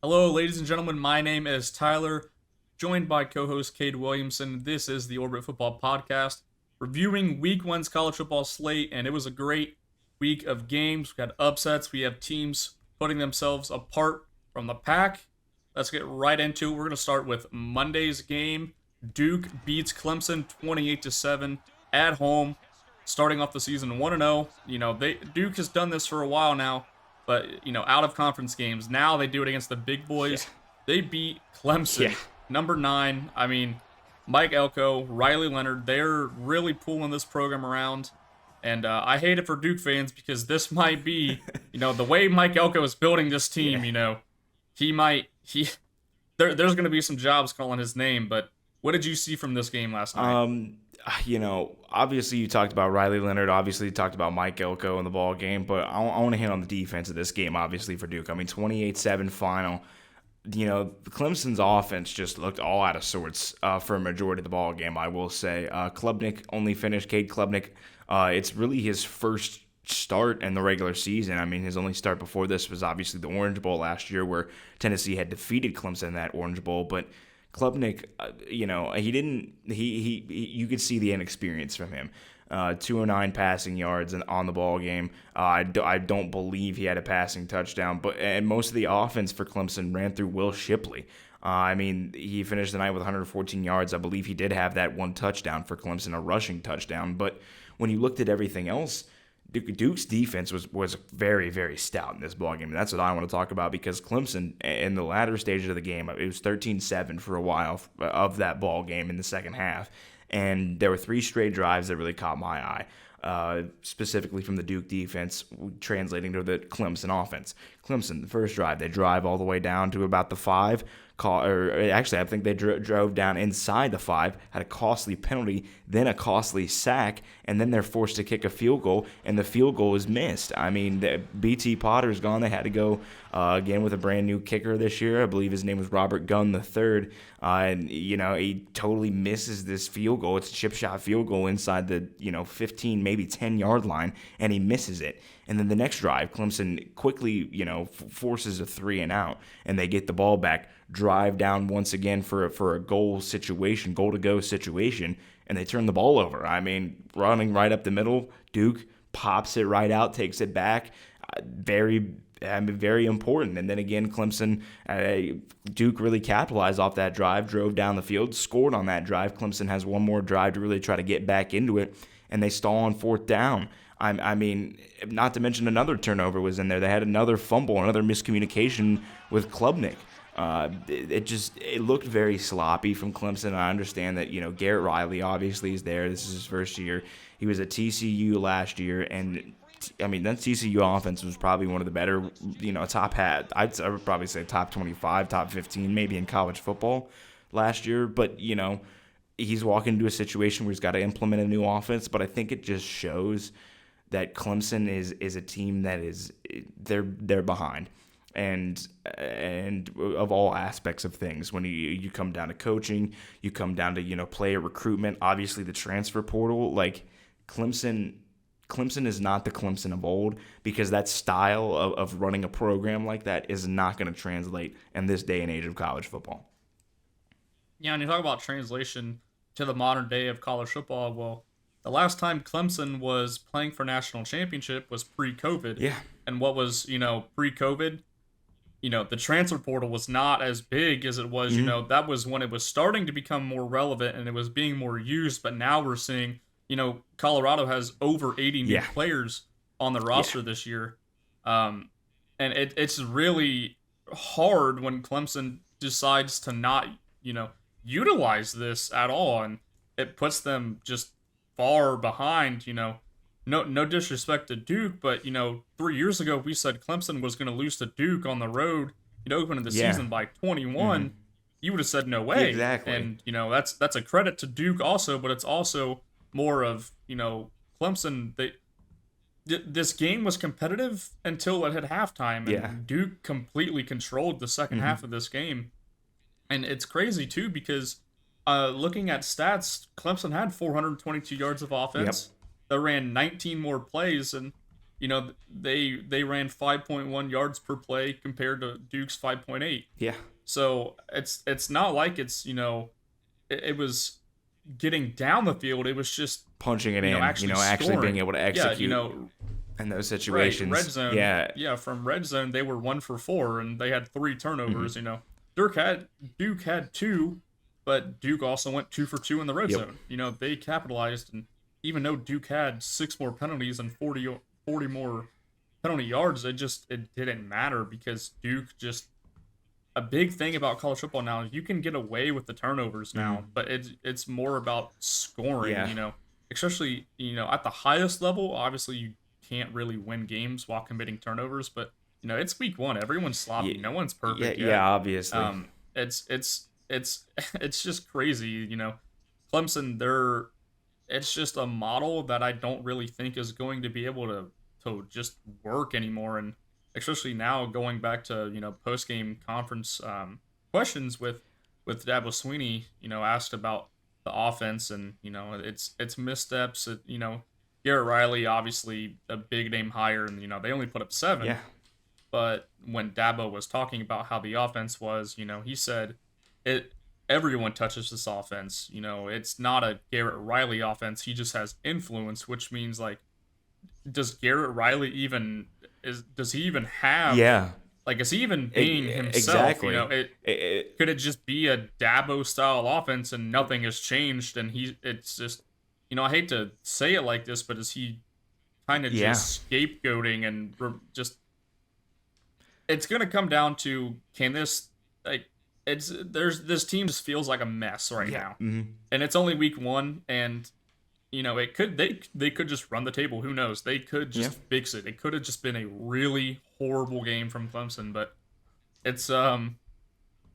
Hello, ladies and gentlemen. My name is Tyler, joined by co-host Cade Williamson. This is the Orbit Football Podcast, reviewing Week One's college football slate, and it was a great week of games. We had upsets. We have teams putting themselves apart from the pack. Let's get right into it. We're going to start with Monday's game. Duke beats Clemson 28-7 at home, starting off the season 1-0. Duke has done this for a while now. But, out of conference games, now they do it against the big boys. Yeah. They beat Clemson, number 9. I mean, Mike Elko, Riley Leonard, they're really pulling this program around. And I hate it for Duke fans because this might be, the way Mike Elko is building this team, there's going to be some jobs calling his name. But what did you see from this game last night? Obviously you talked about Riley Leonard. Obviously you talked about Mike Elko in the ball game, but I want to hit on the defense of this game, obviously, for Duke. I mean, 28-7 final. Clemson's offense just looked all out of sorts for a majority of the ball game, I will say. Klubnik only finished, Cade Klubnik. It's really his first start in the regular season. I mean, his only start before this was obviously the Orange Bowl last year, where Tennessee had defeated Clemson in that Orange Bowl, but Klubnik, you could see the inexperience from him. 209 passing yards on the ball game. I don't believe he had a passing touchdown, and most of the offense for Clemson ran through Will Shipley. He finished the night with 114 yards. I believe he did have that one touchdown for Clemson, a rushing touchdown. But when you looked at everything else, Duke's defense was very, very stout in this ballgame. And that's what I want to talk about, because Clemson, in the latter stages of the game, it was 13-7 for a while of that ball game in the second half. And there were 3 straight drives that really caught my eye, specifically from the Duke defense, translating to the Clemson offense. Clemson, the first drive, they drive all the way down to about the 5. I think they drove down inside the 5, had a costly penalty, then a costly sack, and then they're forced to kick a field goal, and the field goal is missed. I mean, BT Potter's gone. They had to go again with a brand new kicker this year. I believe his name was Robert Gunn III, and he totally misses this field goal. It's a chip shot field goal inside the 15, maybe 10-yard line, and he misses it. And then the next drive, Clemson quickly, forces a 3-and-out, and they get the ball back, drive down once again for a goal to go situation, and they turn the ball over. I mean, running right up the middle, Duke pops it right out, takes it back. Very important. And then again, Clemson, Duke really capitalized off that drive, drove down the field, scored on that drive. Clemson has one more drive to really try to get back into it, and they stall on 4th down. I mean, not to mention another turnover was in there. They had another fumble, another miscommunication with Klubnik. It looked very sloppy from Clemson. I understand that, Garrett Riley obviously is there. This is his first year. He was at TCU last year, and that TCU offense was probably one of the better, I would probably say top 25, top 15, maybe in college football last year. But, he's walking into a situation where he's got to implement a new offense. But I think it just shows that Clemson is a team that they're behind, and of all aspects of things. When you come down to coaching, you come down to player recruitment, obviously the transfer portal. Like Clemson is not the Clemson of old, because that style of running a program like that is not going to translate in this day and age of college football. Yeah, and you talk about translation to the modern day of college football. Well, the last time Clemson was playing for national championship was pre-COVID. Yeah. And what was, pre-COVID? The transfer portal was not as big as it was, that was when it was starting to become more relevant and it was being more used. But now we're seeing, Colorado has over 80 new players on the roster this year. And it's really hard when Clemson decides to not, utilize this at all. And it puts them just far behind. No disrespect to Duke, but 3 years ago we said Clemson was going to lose to Duke on the road, opening the season by 21. Mm-hmm. You would have said no way. Exactly. And that's a credit to Duke also, but it's also more of Clemson. This game was competitive until it hit halftime, and Duke completely controlled the second half of this game. And it's crazy too, because looking at stats, Clemson had 422 yards of offense. Yep. They ran 19 more plays, and they ran 5.1 yards per play compared to Duke's 5.8. Yeah. So it's not like it was getting down the field. It was just punching it in, actually actually being able to execute in those right, situations. red zone. Yeah. From red zone they were 1 for 4 and they had 3 turnovers. Duke had 2, but Duke also went 2 for 2 in the red zone. They capitalized, and even though Duke had 6 more penalties and 40 more penalty yards, it didn't matter because Duke just a big thing about college football now is you can get away with the turnovers now, but it's more about scoring, especially, at the highest level. Obviously, you can't really win games while committing turnovers, but it's week 1. Everyone's sloppy. No one's perfect yet. Yeah, obviously. It's just crazy, Clemson, it's just a model that I don't really think is going to be able to just work anymore. And especially now going back to post game conference questions with Dabo Swinney, asked about the offense and it's missteps. Garrett Riley obviously a big name hire, and they only put up 7. Yeah. But when Dabo was talking about how the offense was, he said everyone touches this offense. It's not a Garrett Riley offense. He just has influence, which means like, does Garrett Riley does he even have? Yeah. Like, is he even being himself? Exactly. Could it just be a Dabo style offense and nothing has changed? And it's just, I hate to say it like this, but is he kind of just scapegoating and just? It's gonna come down to, can this this team just feels like a mess right now, and it's only week 1, and it could they could just run the table. Who knows? They could just fix it. It could have just been a really horrible game from Clemson, but it's I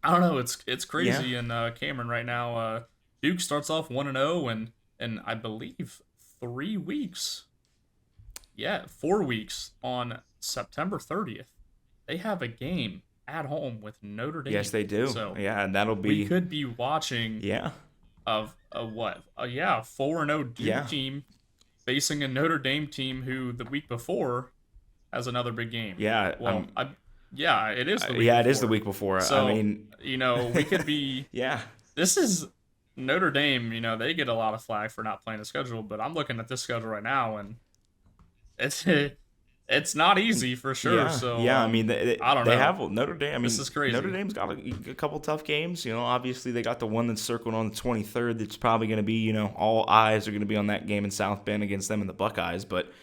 don't know. It's crazy in Cameron right now. Duke starts off 1-0, and I believe 4 weeks on September 30th. They have a game at home with Notre Dame. Yes, they do. So and that'll be. We could be watching. Of a what? 4-0 Duke team facing a Notre Dame team who the week before has another big game. Yeah. Well, it is the week. It is the week before. So, I mean, we could be. This is Notre Dame. They get a lot of flack for not playing the schedule, but I'm looking at this schedule right now, and it's not easy for sure. I mean, I don't know. They have Notre Dame. I mean, this is crazy. Notre Dame's got a couple tough games. Obviously they got the one that's circled on the 23rd. That's probably going to be, all eyes are going to be on that game in South Bend against them and the Buckeyes. But,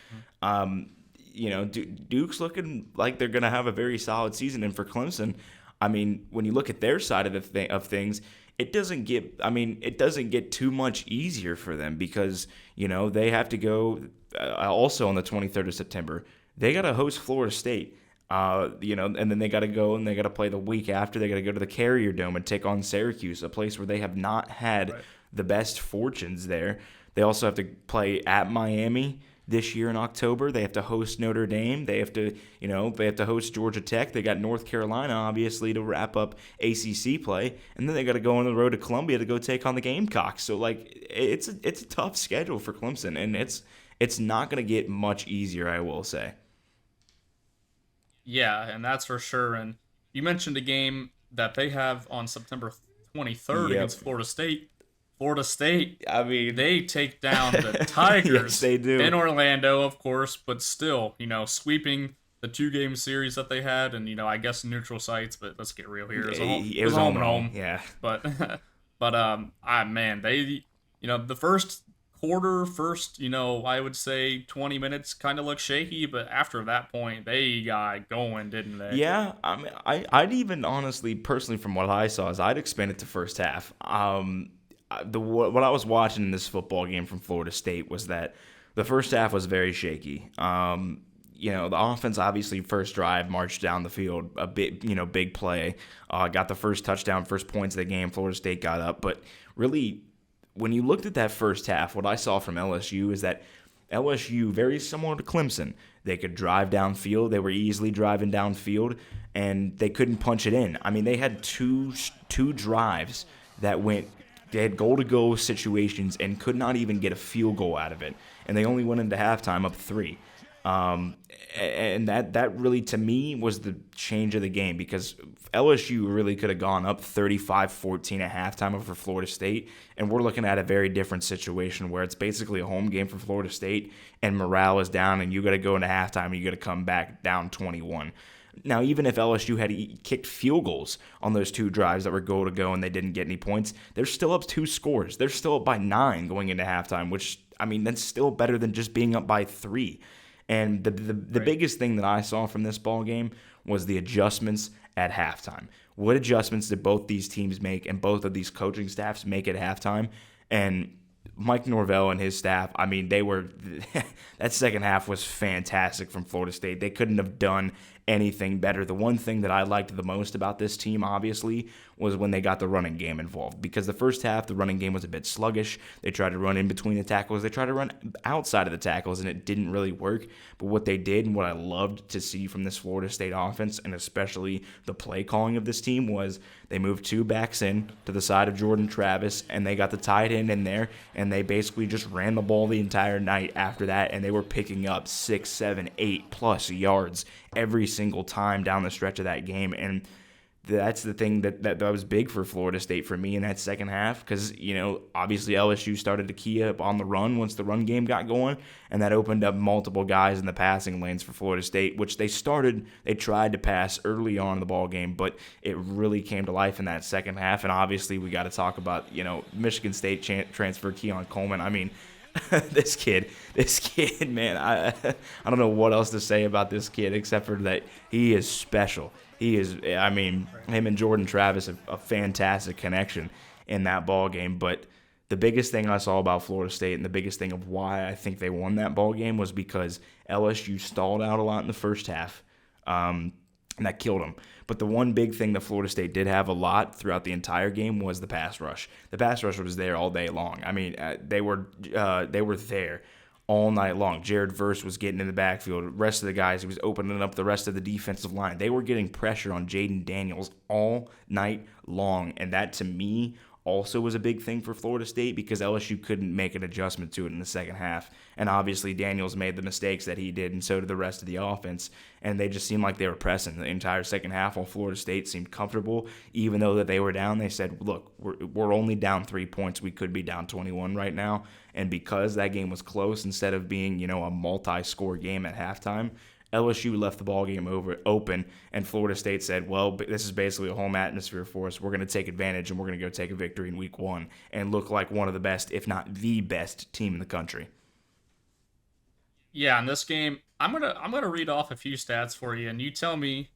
Duke's looking like they're going to have a very solid season. And for Clemson, I mean, when you look at their side of things, it doesn't get too much easier for them because, they have to go also on the 23rd of September. They got to host Florida State, and then they got to go and they got to play the week after. They got to go to the Carrier Dome and take on Syracuse, a place where they have not had the best fortunes there. They also have to play at Miami this year in October. They have to host Notre Dame. They have to, host Georgia Tech. They got North Carolina, obviously, to wrap up ACC play, and then they got to go on the road to Columbia to go take on the Gamecocks. So, it's a tough schedule for Clemson, and it's not going to get much easier, I will say. Yeah, and that's for sure. And you mentioned a game that they have on September 23rd against Florida State. Florida State, I mean, they take down the Tigers. Yes, they do. In Orlando, of course, but still, sweeping the 2-game series that they had, and I guess neutral sites. But let's get real here. It was home and home. Yeah. But they, the first quarter, I would say 20 minutes kind of looked shaky, but after that point, they got going, didn't they? Yeah, I mean, I'd even honestly, personally, from what I saw, I'd expand it to first half. What I was watching in this football game from Florida State was that the first half was very shaky. The offense obviously first drive marched down the field a bit, big play, got the first touchdown, first points of the game. Florida State got up, but really, when you looked at that first half, what I saw from LSU is that LSU, very similar to Clemson, they could drive downfield. They were easily driving downfield, and they couldn't punch it in. I mean, they had two drives that went. They had goal-to-go situations and could not even get a field goal out of it, and they only went into halftime up 3. Um, and that really, to me, was the change of the game, because LSU really could have gone up 35-14 at halftime over Florida State, and we're looking at a very different situation where it's basically a home game for Florida State, and morale is down, and you got to go into halftime, and you got to come back down 21. Now, even if LSU had kicked field goals on those two drives that were goal to go and they didn't get any points, they're still up 2 scores. They're still up by 9 going into halftime, which, I mean, that's still better than just being up by 3. And the Right. biggest thing that I saw from this ball game was the adjustments at halftime. What adjustments did both these teams make and both of these coaching staffs make at halftime? And Mike Norvell and his staff, I mean, they were that second half was fantastic from Florida State. They couldn't have done anything better. The one thing that I liked the most about this team, obviously, was when they got the running game involved. Because the first half, the running game was a bit sluggish. They tried to run in between the tackles. They tried to run outside of the tackles, and it didn't really work. But what they did, and what I loved to see from this Florida State offense, and especially the play calling of this team, was they moved 2 backs in to the side of Jordan Travis, and they got the tight end in there, and they basically just ran the ball the entire night after that, and they were picking up 6, 7, 8+ yards every single time down the stretch of that game. And that's the thing that was big for Florida State for me in that second half, because, obviously LSU started to key up on the run once the run game got going, and that opened up multiple guys in the passing lanes for Florida State, which they tried to pass early on in the ball game, but it really came to life in that second half. And obviously we got to talk about, Michigan State transfer Keon Coleman. I mean, this kid, man, I don't know what else to say about this kid except for that he is special. He is, I mean, him and Jordan Travis have a fantastic connection in that ball game. But the biggest thing I saw about Florida State, and the biggest thing of why I think they won that ball game, was because LSU stalled out a lot in the first half, and that killed them. But the one big thing that Florida State did have a lot throughout the entire game was the pass rush. The pass rush was there all day long. I mean, they were there all night long. Jared Verse was getting in the backfield. The rest of the guys, he was opening up the rest of the defensive line. They were getting pressure on Jaden Daniels all night long, and that, to me, also was a big thing for Florida State, because LSU couldn't make an adjustment to it in the second half. And obviously Daniels made the mistakes that he did, and so did the rest of the offense. And they just seemed like they were pressing the entire second half, while Florida State seemed comfortable. Even though that they were down, they said, look, we're only down 3 points. We could be down 21 right now. And because that game was close, instead of being, a multi-score game at halftime, LSU left the ball game open, and Florida State said, well, this is basically a home atmosphere for us. We're going to take advantage, and we're going to go take a victory in week 1 and look like one of the best, if not the best, team in the country. Yeah, in this game, I'm gonna read off a few stats for you, and you tell me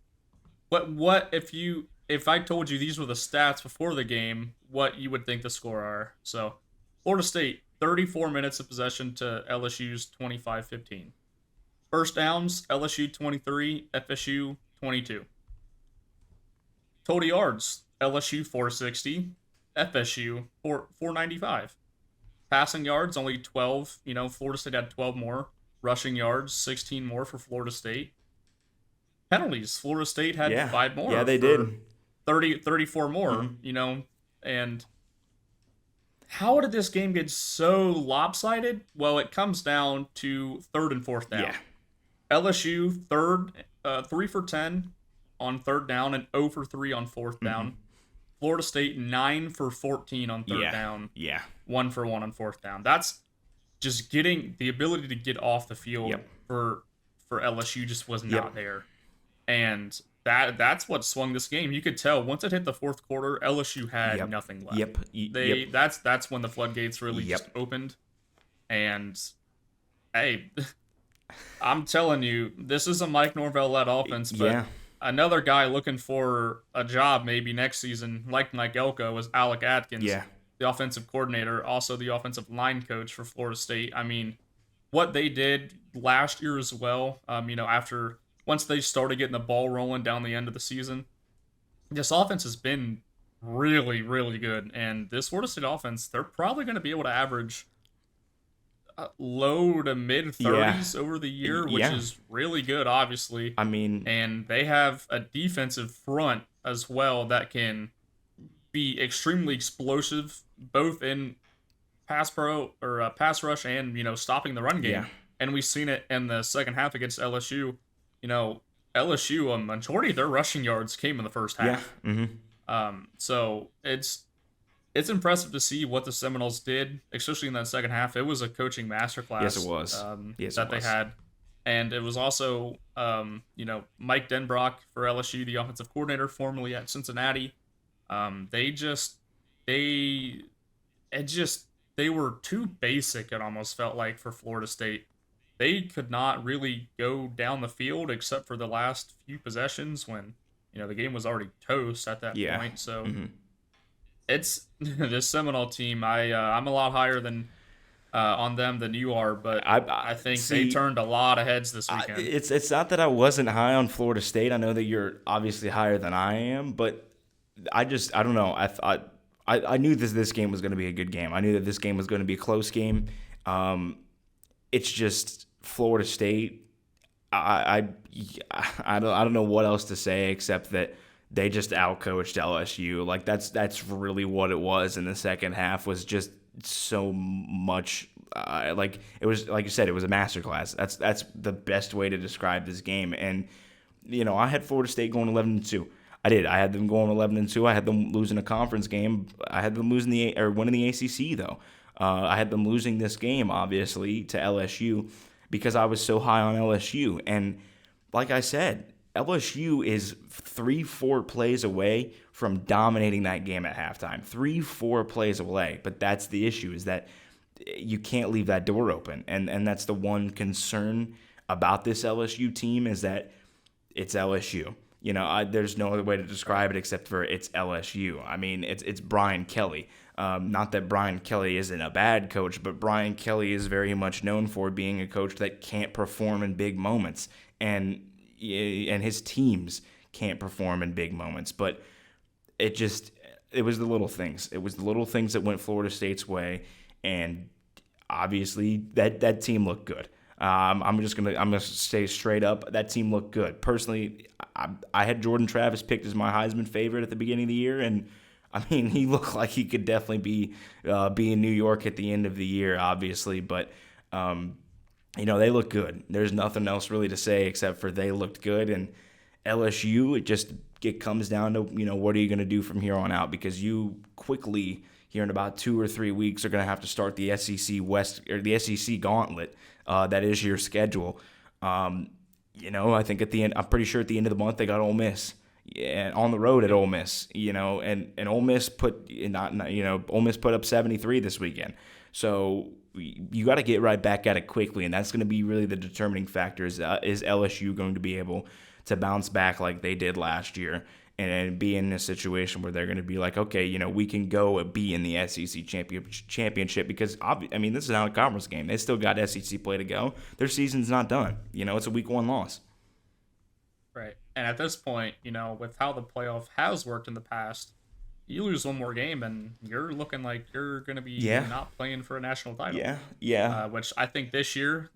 what if I told you these were the stats before the game, what you would think the score are. So, Florida State, 34 minutes of possession to LSU's 25-15. First downs, LSU 23, FSU 22. Total yards, LSU 460, FSU 495. Passing yards, only 12. Florida State had 12 more. Rushing yards, 16 more for Florida State. Penalties, Florida State had 5 more. Yeah, they did. 34 more, and how did this game get so lopsided? Well, it comes down to 3rd and 4th down. Yeah. LSU 3 for 10 on 3rd down and 0 for 3 on 4th down. Florida State 9 for 14 on 3rd down. Yeah. 1 for 1 on 4th down. That's just getting the ability to get off the field for LSU just was not there. And that's what swung this game. You could tell once it hit the 4th quarter, LSU had nothing left. That's when the floodgates really just opened. And hey, I'm telling you, this is a Mike Norvell-led offense, but another guy looking for a job maybe next season, like Mike Elko, was Alec Atkins, the offensive coordinator, also the offensive line coach for Florida State. I mean, what they did last year as well, after once they started getting the ball rolling down the end of the season, this offense has been really, really good. And this Florida State offense, they're probably going to be able to average low to mid 30s over the year, which is really good, obviously. I mean, and they have a defensive front as well that can be extremely explosive, both in pass rush and stopping the run game. and we've seen it in the second half against LSU. You know, LSU, a majority of their rushing yards came in the first Yeah. half. Mm-hmm. So it's impressive to see what the Seminoles did, especially in that second half. It was a coaching masterclass. Yes, it was. That they had, and it was also Mike Denbrock for LSU, the offensive coordinator, formerly at Cincinnati. They were too basic. It almost felt like for Florida State. They could not really go down the field except for the last few possessions when the game was already toast at that point. So it's this Seminole team. I'm a lot higher than on them than you are, but I think they turned a lot of heads this weekend. It's not that I wasn't high on Florida State. I know that you're obviously higher than I am, but I don't know. I knew this game was going to be a good game. I knew that this game was going to be a close game. It's just Florida State. I don't know what else to say except that they just outcoached LSU. Like that's really what it was in the second half. Was just so much. Like it was, like you said, it was a masterclass. That's the best way to describe this game. And I had Florida State going 11-2. I did. I had them going 11-2. I had them losing a conference game. I had them winning the ACC though. I had them losing this game obviously to LSU because I was so high on LSU. And like I said, LSU is 3-4 plays away from dominating that game at halftime. 3-4 plays away. But that's the issue, is that you can't leave that door open. And that's the one concern about this LSU team, is that it's LSU. There's no other way to describe it except for it's LSU. I mean, it's Brian Kelly. Not that Brian Kelly isn't a bad coach, but Brian Kelly is very much known for being a coach that can't perform in big moments, and his teams can't perform in big moments. But it was the little things. It was the little things that went Florida State's way, and obviously that team looked good. I'm gonna say straight up, that team looked good. Personally, I had Jordan Travis picked as my Heisman favorite at the beginning of the year, and I mean, he looked like he could definitely be in New York at the end of the year, obviously. But they look good. There's nothing else really to say except for they looked good. And LSU, it comes down to what are you going to do from here on out, because you quickly here in about 2 or 3 weeks are going to have to start the SEC West, or the SEC gauntlet. That is your schedule. I think at the end, I'm pretty sure at the end of the month they got Ole Miss. Yeah, on the road at Ole Miss, and Ole Miss Ole Miss put up 73 this weekend. So you got to get right back at it quickly, and that's going to be really the determining factor. Is LSU going to be able to bounce back like they did last year and be in a situation where they're going to be like, okay, we can go be in the SEC championship, because this is not a conference game. They still got SEC play to go. Their season's not done. It's a week 1 loss. Right. And at this point, with how the playoff has worked in the past, you lose one more game and you're looking like you're going to be not playing for a national title. Yeah. Which I think this year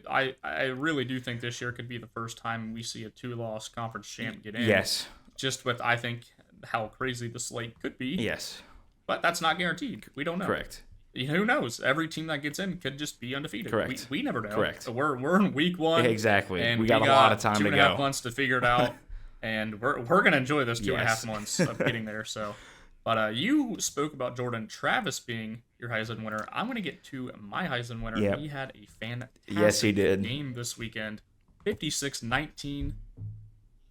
I really do think this year could be the first time we see a 2-loss conference champ get in. Yes. Just with, I think, how crazy the slate could be. Yes. But that's not guaranteed. We don't know. Correct. Who knows? Every team that gets in could just be undefeated. Correct. We never know. Correct. So we're in week 1. Exactly. And we got a lot of time to go. 2.5 months to figure it out. And we're going to enjoy those 2.5 months of getting there. So, but you spoke about Jordan Travis being your Heisman winner. I'm going to get to my Heisman winner. Yep. He had a fantastic he did. game this weekend. 56-19.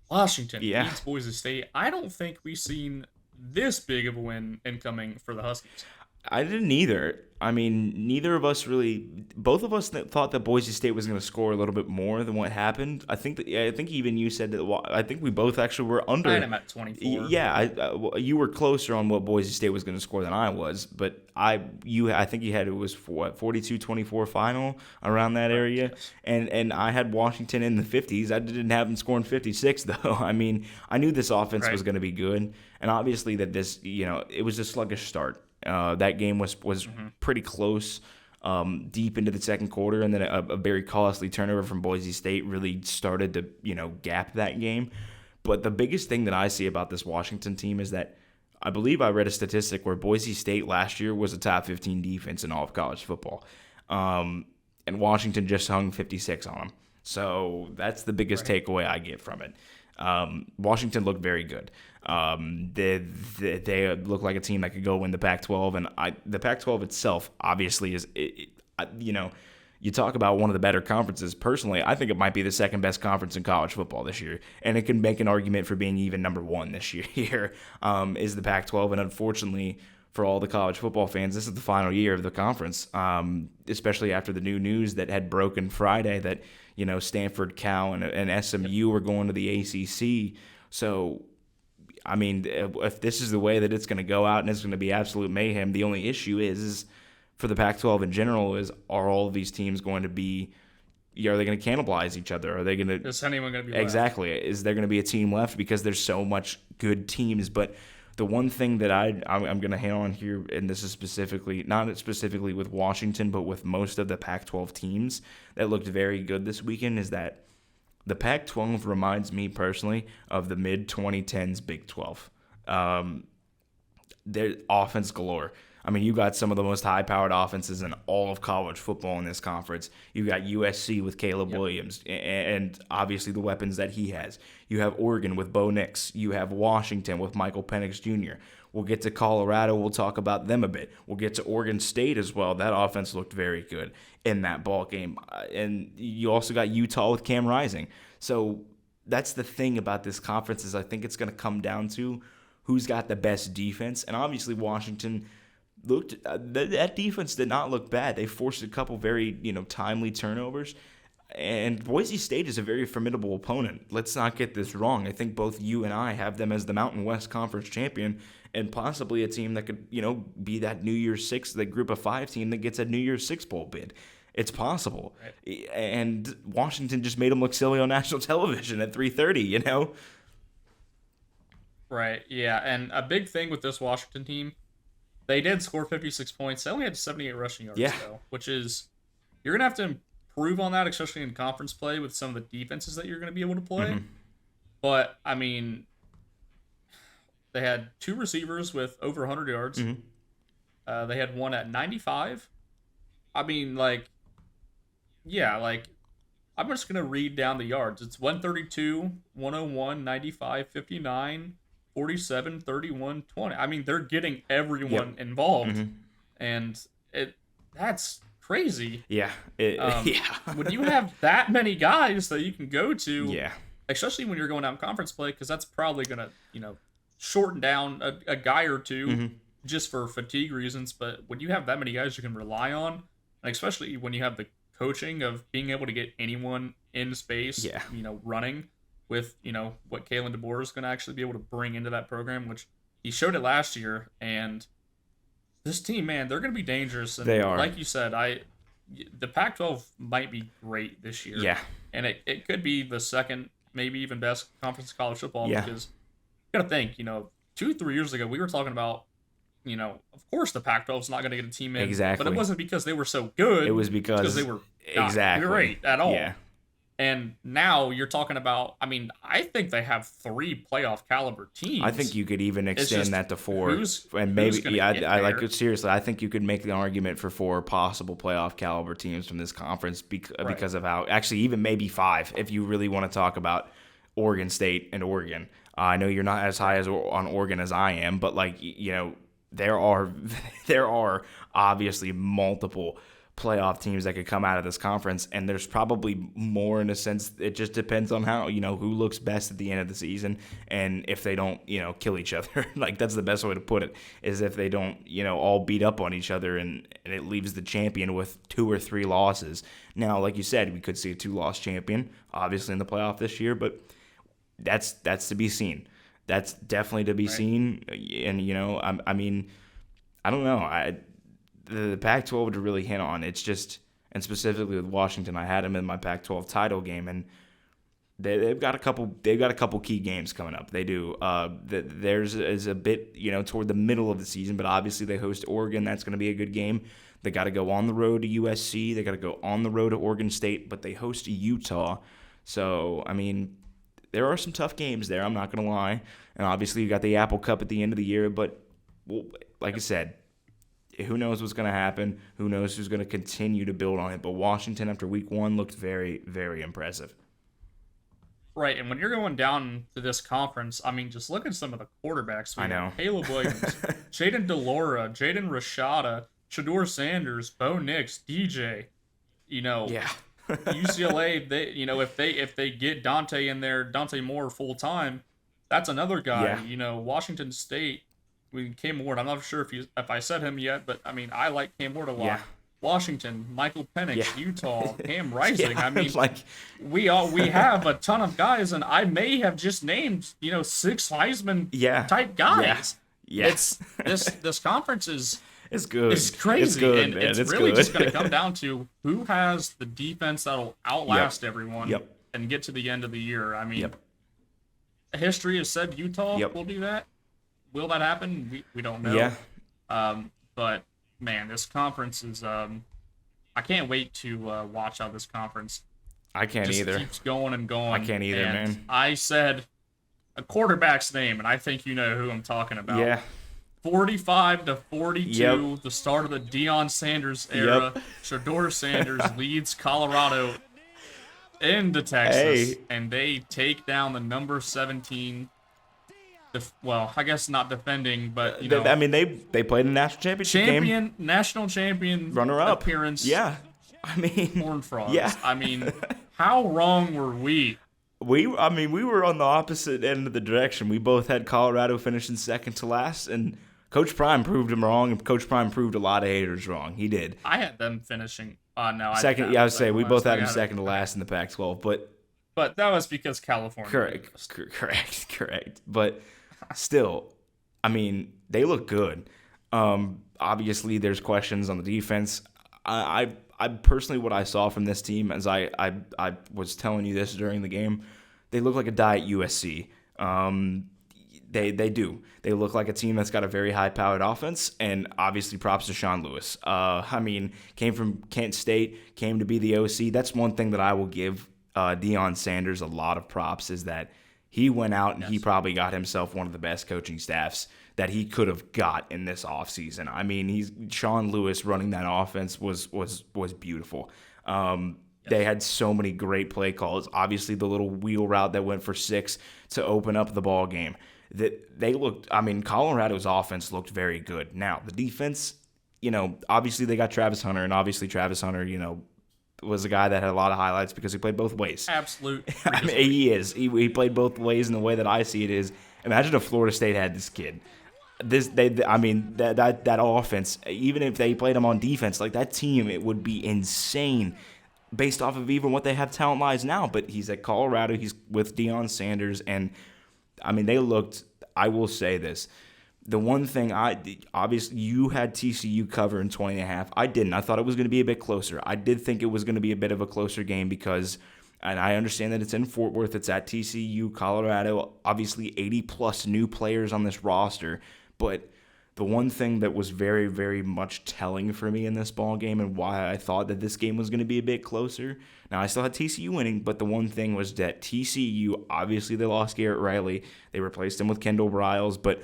Washington beats Boise State. I don't think we've seen this big of a win incoming for the Huskies. I didn't either. Neither of us really. Both of us thought that Boise State was going to score a little bit more than what happened. I think even you said that. I think we both actually were under. I had him at 24. Yeah, you were closer on what Boise State was going to score than I was, but I think you had it was 42-24 final around that area, yes. and I had Washington in the 50s. I didn't have them scoring 56 though. I knew this offense was going to be good, and obviously that this it was a sluggish start. That game was pretty close deep into the second quarter, and then a very costly turnover from Boise State really started to gap that game. But the biggest thing that I see about this Washington team is that I believe I read a statistic where Boise State last year was a top 15 defense in all of college football. and Washington just hung 56 on them. So that's the biggest takeaway I get from it. Washington looked very good. They look like a team that could go win the Pac-12, and the Pac-12 itself obviously is, you talk about one of the better conferences. Personally, I think it might be the second best conference in college football this year, and it can make an argument for being even number one this year. Is the Pac-12, and unfortunately for all the college football fans, this is the final year of the conference, especially after the new news that had broken Friday that Stanford, Cal, and SMU were going to the ACC. So, I mean, if this is the way that it's going to go out and it's going to be absolute mayhem, the only issue is for the Pac-12 in general are all of these teams going to be, are they going to cannibalize each other? Are they going to? Is anyone going to be left? Exactly. Is there going to be a team left because there's so much good teams? But the one thing that I'm going to hit on here, and this is not specifically with Washington, but with most of the Pac-12 teams that looked very good this weekend, is that the Pac-12 reminds me personally of the mid-2010s Big 12. They're offense galore. I mean, you got some of the most high-powered offenses in all of college football in this conference. You got USC with Caleb Williams, and obviously the weapons that he has. You have Oregon with Bo Nix. You have Washington with Michael Penix Jr. We'll get to Colorado. We'll talk about them a bit. We'll get to Oregon State as well. That offense looked very good in that ball game. And you also got Utah with Cam Rising. So that's the thing about this conference, is I think it's going to come down to who's got the best defense. And obviously Washington looked, that defense did not look bad. They forced a couple very timely turnovers. And Boise State is a very formidable opponent. Let's not get this wrong. I think both you and I have them as the Mountain West Conference champion, and possibly a team that could, be that New Year's Six, the Group of 5 team that gets a New Year's Six bowl bid. It's possible. Right. And Washington just made them look silly on national television at 3:30, Right, yeah. And a big thing with this Washington team, they did score 56 points. They only had 78 rushing yards, though, which is, you're going to have to improve on that, especially in conference play with some of the defenses that you're going to be able to play. Mm-hmm. But, I mean, they had 2 receivers with over 100 yards. Mm-hmm. They had one at 95. I mean, I'm just going to read down the yards. It's 132, 101, 95, 59, 47, 31, 20. I mean, they're getting everyone involved. Mm-hmm. And that's crazy. Yeah. When you have that many guys that you can go to, especially when you're going out in conference play, because that's probably going to, shorten down a guy or two just for fatigue reasons. But when you have that many guys you can rely on, and especially when you have the coaching of being able to get anyone in space, running with, what Kalen DeBoer is going to actually be able to bring into that program, which he showed it last year. And this team, man, they're going to be dangerous. And they are. Like you said, the Pac-12 might be great this year. Yeah. And it could be the second, maybe even best conference in college football because you got to think, 2-3 years ago, we were talking about, of course the Pac-12 is not going to get a team in. Exactly. But it wasn't because they were so good. It was because they were not great at all. Yeah. And now you're talking about, I think they have 3 playoff caliber teams. I think you could even extend that to 4. And maybe, I like it seriously. I think you could make the argument for 4 possible playoff caliber teams from this conference because of how, actually even maybe 5 if you really want to talk about Oregon State and Oregon. I know you're not as high on Oregon as I am, but there are obviously multiple playoff teams that could come out of this conference, and there's probably more in a sense. It just depends on how, who looks best at the end of the season, and if they don't, kill each other. That's the best way to put it, is if they don't, all beat up on each other, and it leaves the champion with 2 or 3 losses. Now, like you said, we could see a 2-loss champion, obviously, in the playoff this year, but that's to be seen. That's definitely to be seen, and, I don't know. The Pac-12 to really hit on. It's just, and specifically with Washington, I had them in my Pac-12 title game, and they've got a couple key games coming up. They do. There's a bit toward the middle of the season, but obviously they host Oregon. That's going to be a good game. They got to go on the road to USC. They got to go on the road to Oregon State, but they host Utah. So there are some tough games there. I'm not going to lie. And obviously you got the Apple Cup at the end of the year, but like I said, who knows what's going to happen? Who knows who's going to continue to build on it? But Washington, after week 1, looked very, very impressive. Right, and when you're going down to this conference, I mean, just look at some of the quarterbacks. I know. Caleb Williams, Jaden DeLora, Jaden Rashada, Shador Sanders, Bo Nix, DJ. Yeah. UCLA, if they get Dante in there, Dante Moore full time, that's another guy. Yeah. Washington State, Cam Ward. I'm not sure if I said him yet, but I mean, I like Cam Ward a lot. Yeah. Washington, Michael Penix, Utah, Cam Rising. I mean, we have a ton of guys, and I may have just named 6 Heisman type guys. Yeah. This conference is. It's good. It's crazy. It's good, and man. It's really just going to come down to who has the defense that'll outlast everyone and get to the end of the year. I mean, history has said Utah will do that. Will that happen? We don't know. Yeah. But, man, this conference is I can't wait to watch how this conference I can't either. Keeps going and going. I can't either, man. I said quarterback's name, and I think you know who I'm talking about. Yeah. 45-42, the start of the Deion Sanders era. Shador Sanders leads Colorado into Texas, and they take down the number 17. Well, I guess not defending, but you know, I mean, they played a national championship game. National champion, runner-up appearance. Yeah, I mean, Horned Frogs. Yeah, I mean, how wrong were we? We were on the opposite end of the direction. We both had Colorado finishing second to last, and Coach Prime proved him wrong, and Coach Prime proved a lot of haters wrong. He did. I had them finishing. No, second. Yeah, I would say we both had them second to last in the Pac-12, but that was because California. Correct. But still, I mean, they look good. Obviously, there's questions on the defense. I personally, what I saw from this team, as I was telling you this during the game, they look like a diet USC. They do. They look like a team that's got a very high-powered offense, and obviously props to Sean Lewis. I mean, came from Kent State, came to be the OC. That's one thing that I will give Deion Sanders a lot of props, is that he went out and he probably got himself one of the best coaching staffs that he could have got in this offseason. I mean, Sean Lewis running that offense was beautiful. They had so many great play calls. Obviously, the little wheel route that went for 6 to open up the ball game. Colorado's offense looked very good. Now, the defense, obviously they got Travis Hunter, and obviously Travis Hunter, was a guy that had a lot of highlights because he played both ways. Absolute. I mean, he is. He played both ways, and the way that I see it is, imagine if Florida State had this kid. That offense, even if they played him on defense, like that team, it would be insane based off of even what they have talent-wise now. But he's at Colorado. He's with Deion Sanders, and I mean, they looked. I will say this. The one thing obviously you had TCU cover in 20.5. I didn't. I thought it was going to be a bit closer. I did think it was going to be a bit of a closer game because, and I understand that it's in Fort Worth. It's at TCU, Colorado. Obviously, 80-plus new players on this roster. But the one thing that was very, very much telling for me in this ball game and why I thought that this game was going to be a bit closer. Now, I still had TCU winning, but the one thing was that TCU, obviously they lost Garrett Riley. They replaced him with Kendall Briles. But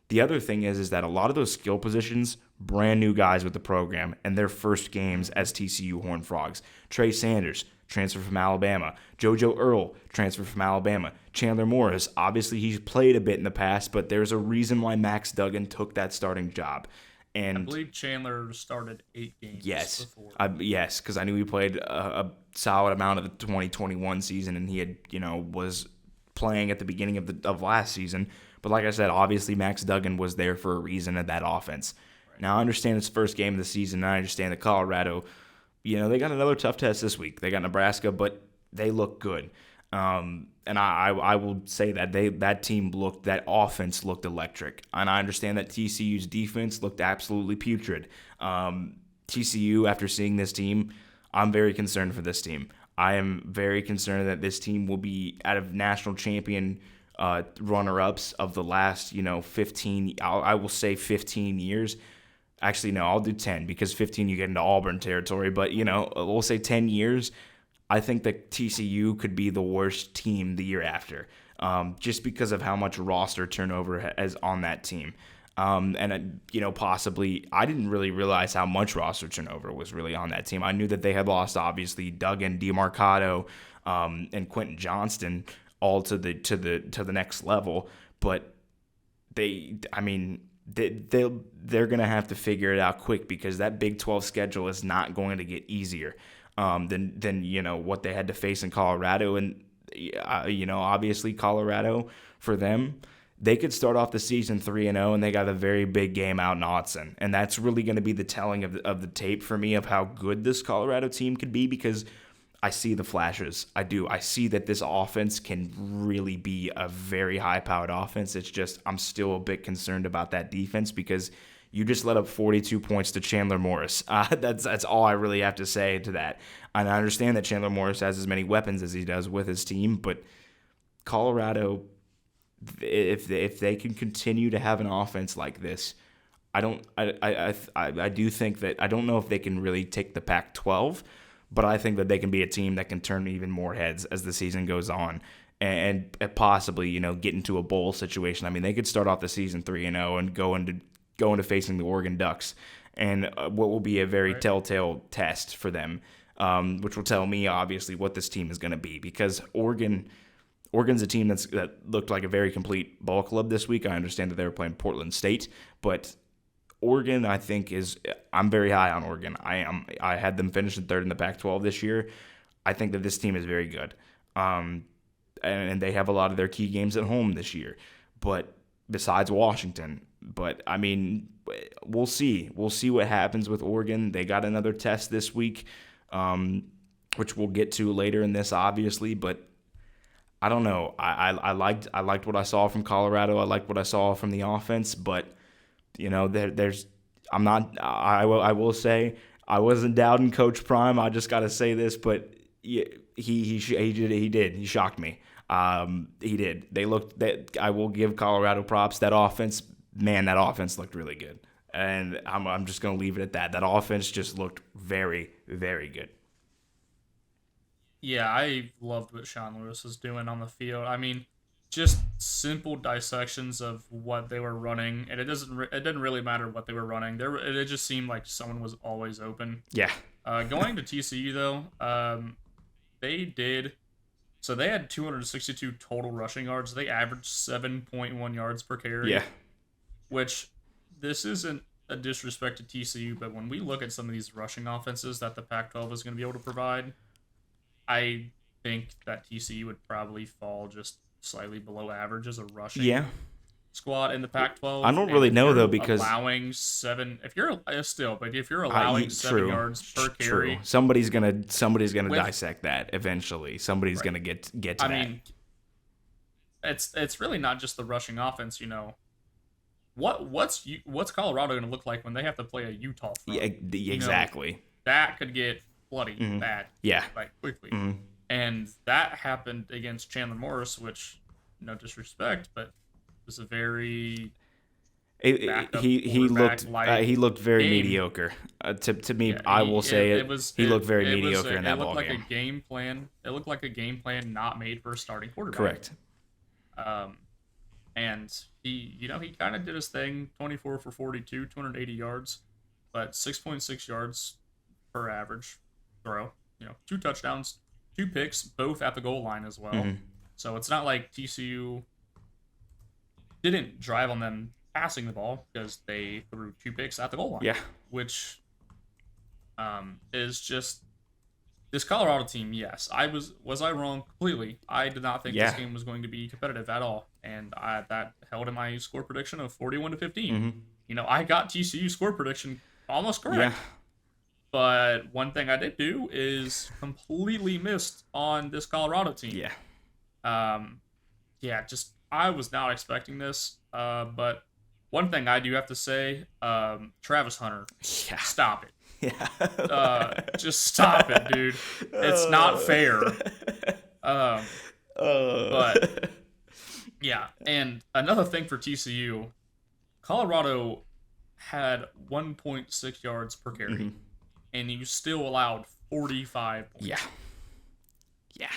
the other thing is that a lot of those skill positions, brand new guys with the program, and their first games as TCU Horned Frogs. Trey Sanders, transfer from Alabama. JoJo Earl, transfer from Alabama. Chandler Morris, obviously he's played a bit in the past, but there's a reason why Max Duggan took that starting job. And I believe Chandler started 8 games before. Yes, because I knew he played a solid amount of the 2021 season, and he had, was playing at the beginning of last season. But like I said, obviously Max Duggan was there for a reason at that offense. Right. Now, I understand it's the first game of the season, and I understand that Colorado, they got another tough test this week. They got Nebraska, but they look good. And I will say that that offense looked electric. And I understand that TCU's defense looked absolutely putrid. TCU, after seeing this team, I'm very concerned for this team. I am very concerned that this team will be out of national champion runner-ups of the last, 15, I will say 15 years. Actually, no, I'll do 10 because 15 you get into Auburn territory. But, we'll say 10 years. I think that TCU could be the worst team the year after, just because of how much roster turnover is on that team. Possibly I didn't really realize how much roster turnover was really on that team. I knew that they had lost obviously Duggan, DeMarcado, and Quentin Johnston all to the next level, but they're gonna have to figure it out quick because that Big 12 schedule is not going to get easier than what they had to face in Colorado, and obviously Colorado for them. They could start off the season 3-0, and they got a very big game out in Autzen. And that's really going to be the telling of the tape for me of how good this Colorado team could be, because I see the flashes. I do. I see that this offense can really be a very high-powered offense. It's just I'm still a bit concerned about that defense because you just let up 42 points to Chandler Morris. That's all I really have to say to that. And I understand that Chandler Morris has as many weapons as he does with his team, but Colorado, if they can continue to have an offense like this, I do think that I don't know if they can really take the Pac-12, but I think that they can be a team that can turn even more heads as the season goes on and possibly get into a bowl situation. I mean, they could start off the season 3-0 and go into facing the Oregon Ducks, and what will be a very telltale test for them, which will tell me obviously what this team is going to be, because Oregon's a team that looked like a very complete ball club this week. I understand that they were playing Portland State, but Oregon, I think, I'm very high on Oregon. I had them finishing third in the Pac-12 this year. I think that this team is very good. And they have a lot of their key games at home this year, but besides Washington. But, I mean, we'll see. We'll see what happens with Oregon. They got another test this week, which we'll get to later in this, obviously, but I don't know. I liked what I saw from Colorado. I liked what I saw from the offense, but I will say I wasn't doubting Coach Prime. I just got to say this, but he did. He shocked me. He did. I will give Colorado props. That offense looked really good, and I'm just gonna leave it at that. That offense just looked very, very good. Yeah, I loved what Sean Lewis was doing on the field. I mean, just simple dissections of what they were running, and it didn't really matter what they were running. It just seemed like someone was always open. Yeah. Going to TCU though, they had 262 total rushing yards. They averaged 7.1 yards per carry. Yeah. Which, this isn't a disrespect to TCU, but when we look at some of these rushing offenses that the Pac-12 is going to be able to provide, I think that TCU would probably fall just slightly below average as a rushing squad in the Pac-12. I don't really know though, because allowing 7, if you're allowing 7 yards per carry, true. Somebody's gonna dissect that eventually. Somebody's gonna get to that. I mean, it's really not just the rushing offense. What's Colorado gonna look like when they have to play a Utah front? Yeah, exactly. That could get bloody bad. Yeah, quickly. Mm-hmm. And that happened against Chandler Morris, which, no disrespect, but was a very he looked very game. Mediocre. To me, I will say he looked very mediocre in that ball game. It looked like a game plan not made for a starting quarterback. Correct. And he kind of did his thing, 24 for 42, 280 yards, but 6.6 yards per average throw. 2 touchdowns, 2 picks, both at the goal line as well. Mm-hmm. So it's not like TCU didn't drive on them passing the ball, because they threw 2 picks at the goal line. Yeah. Which is just this Colorado team. Yes, was I wrong completely? I did not think this game was going to be competitive at all, and that held in my score prediction of 41-15. Mm-hmm. I got TCU score prediction almost correct. Yeah. But one thing I did do is completely missed on this Colorado team. Yeah. Just I was not expecting this. But one thing I do have to say, Travis Hunter, stop it. Yeah. Just stop it, dude. It's not fair. But yeah, and another thing for TCU, Colorado had 1.6 yards per carry. Mm-hmm. And you still allowed 45 points. Yeah.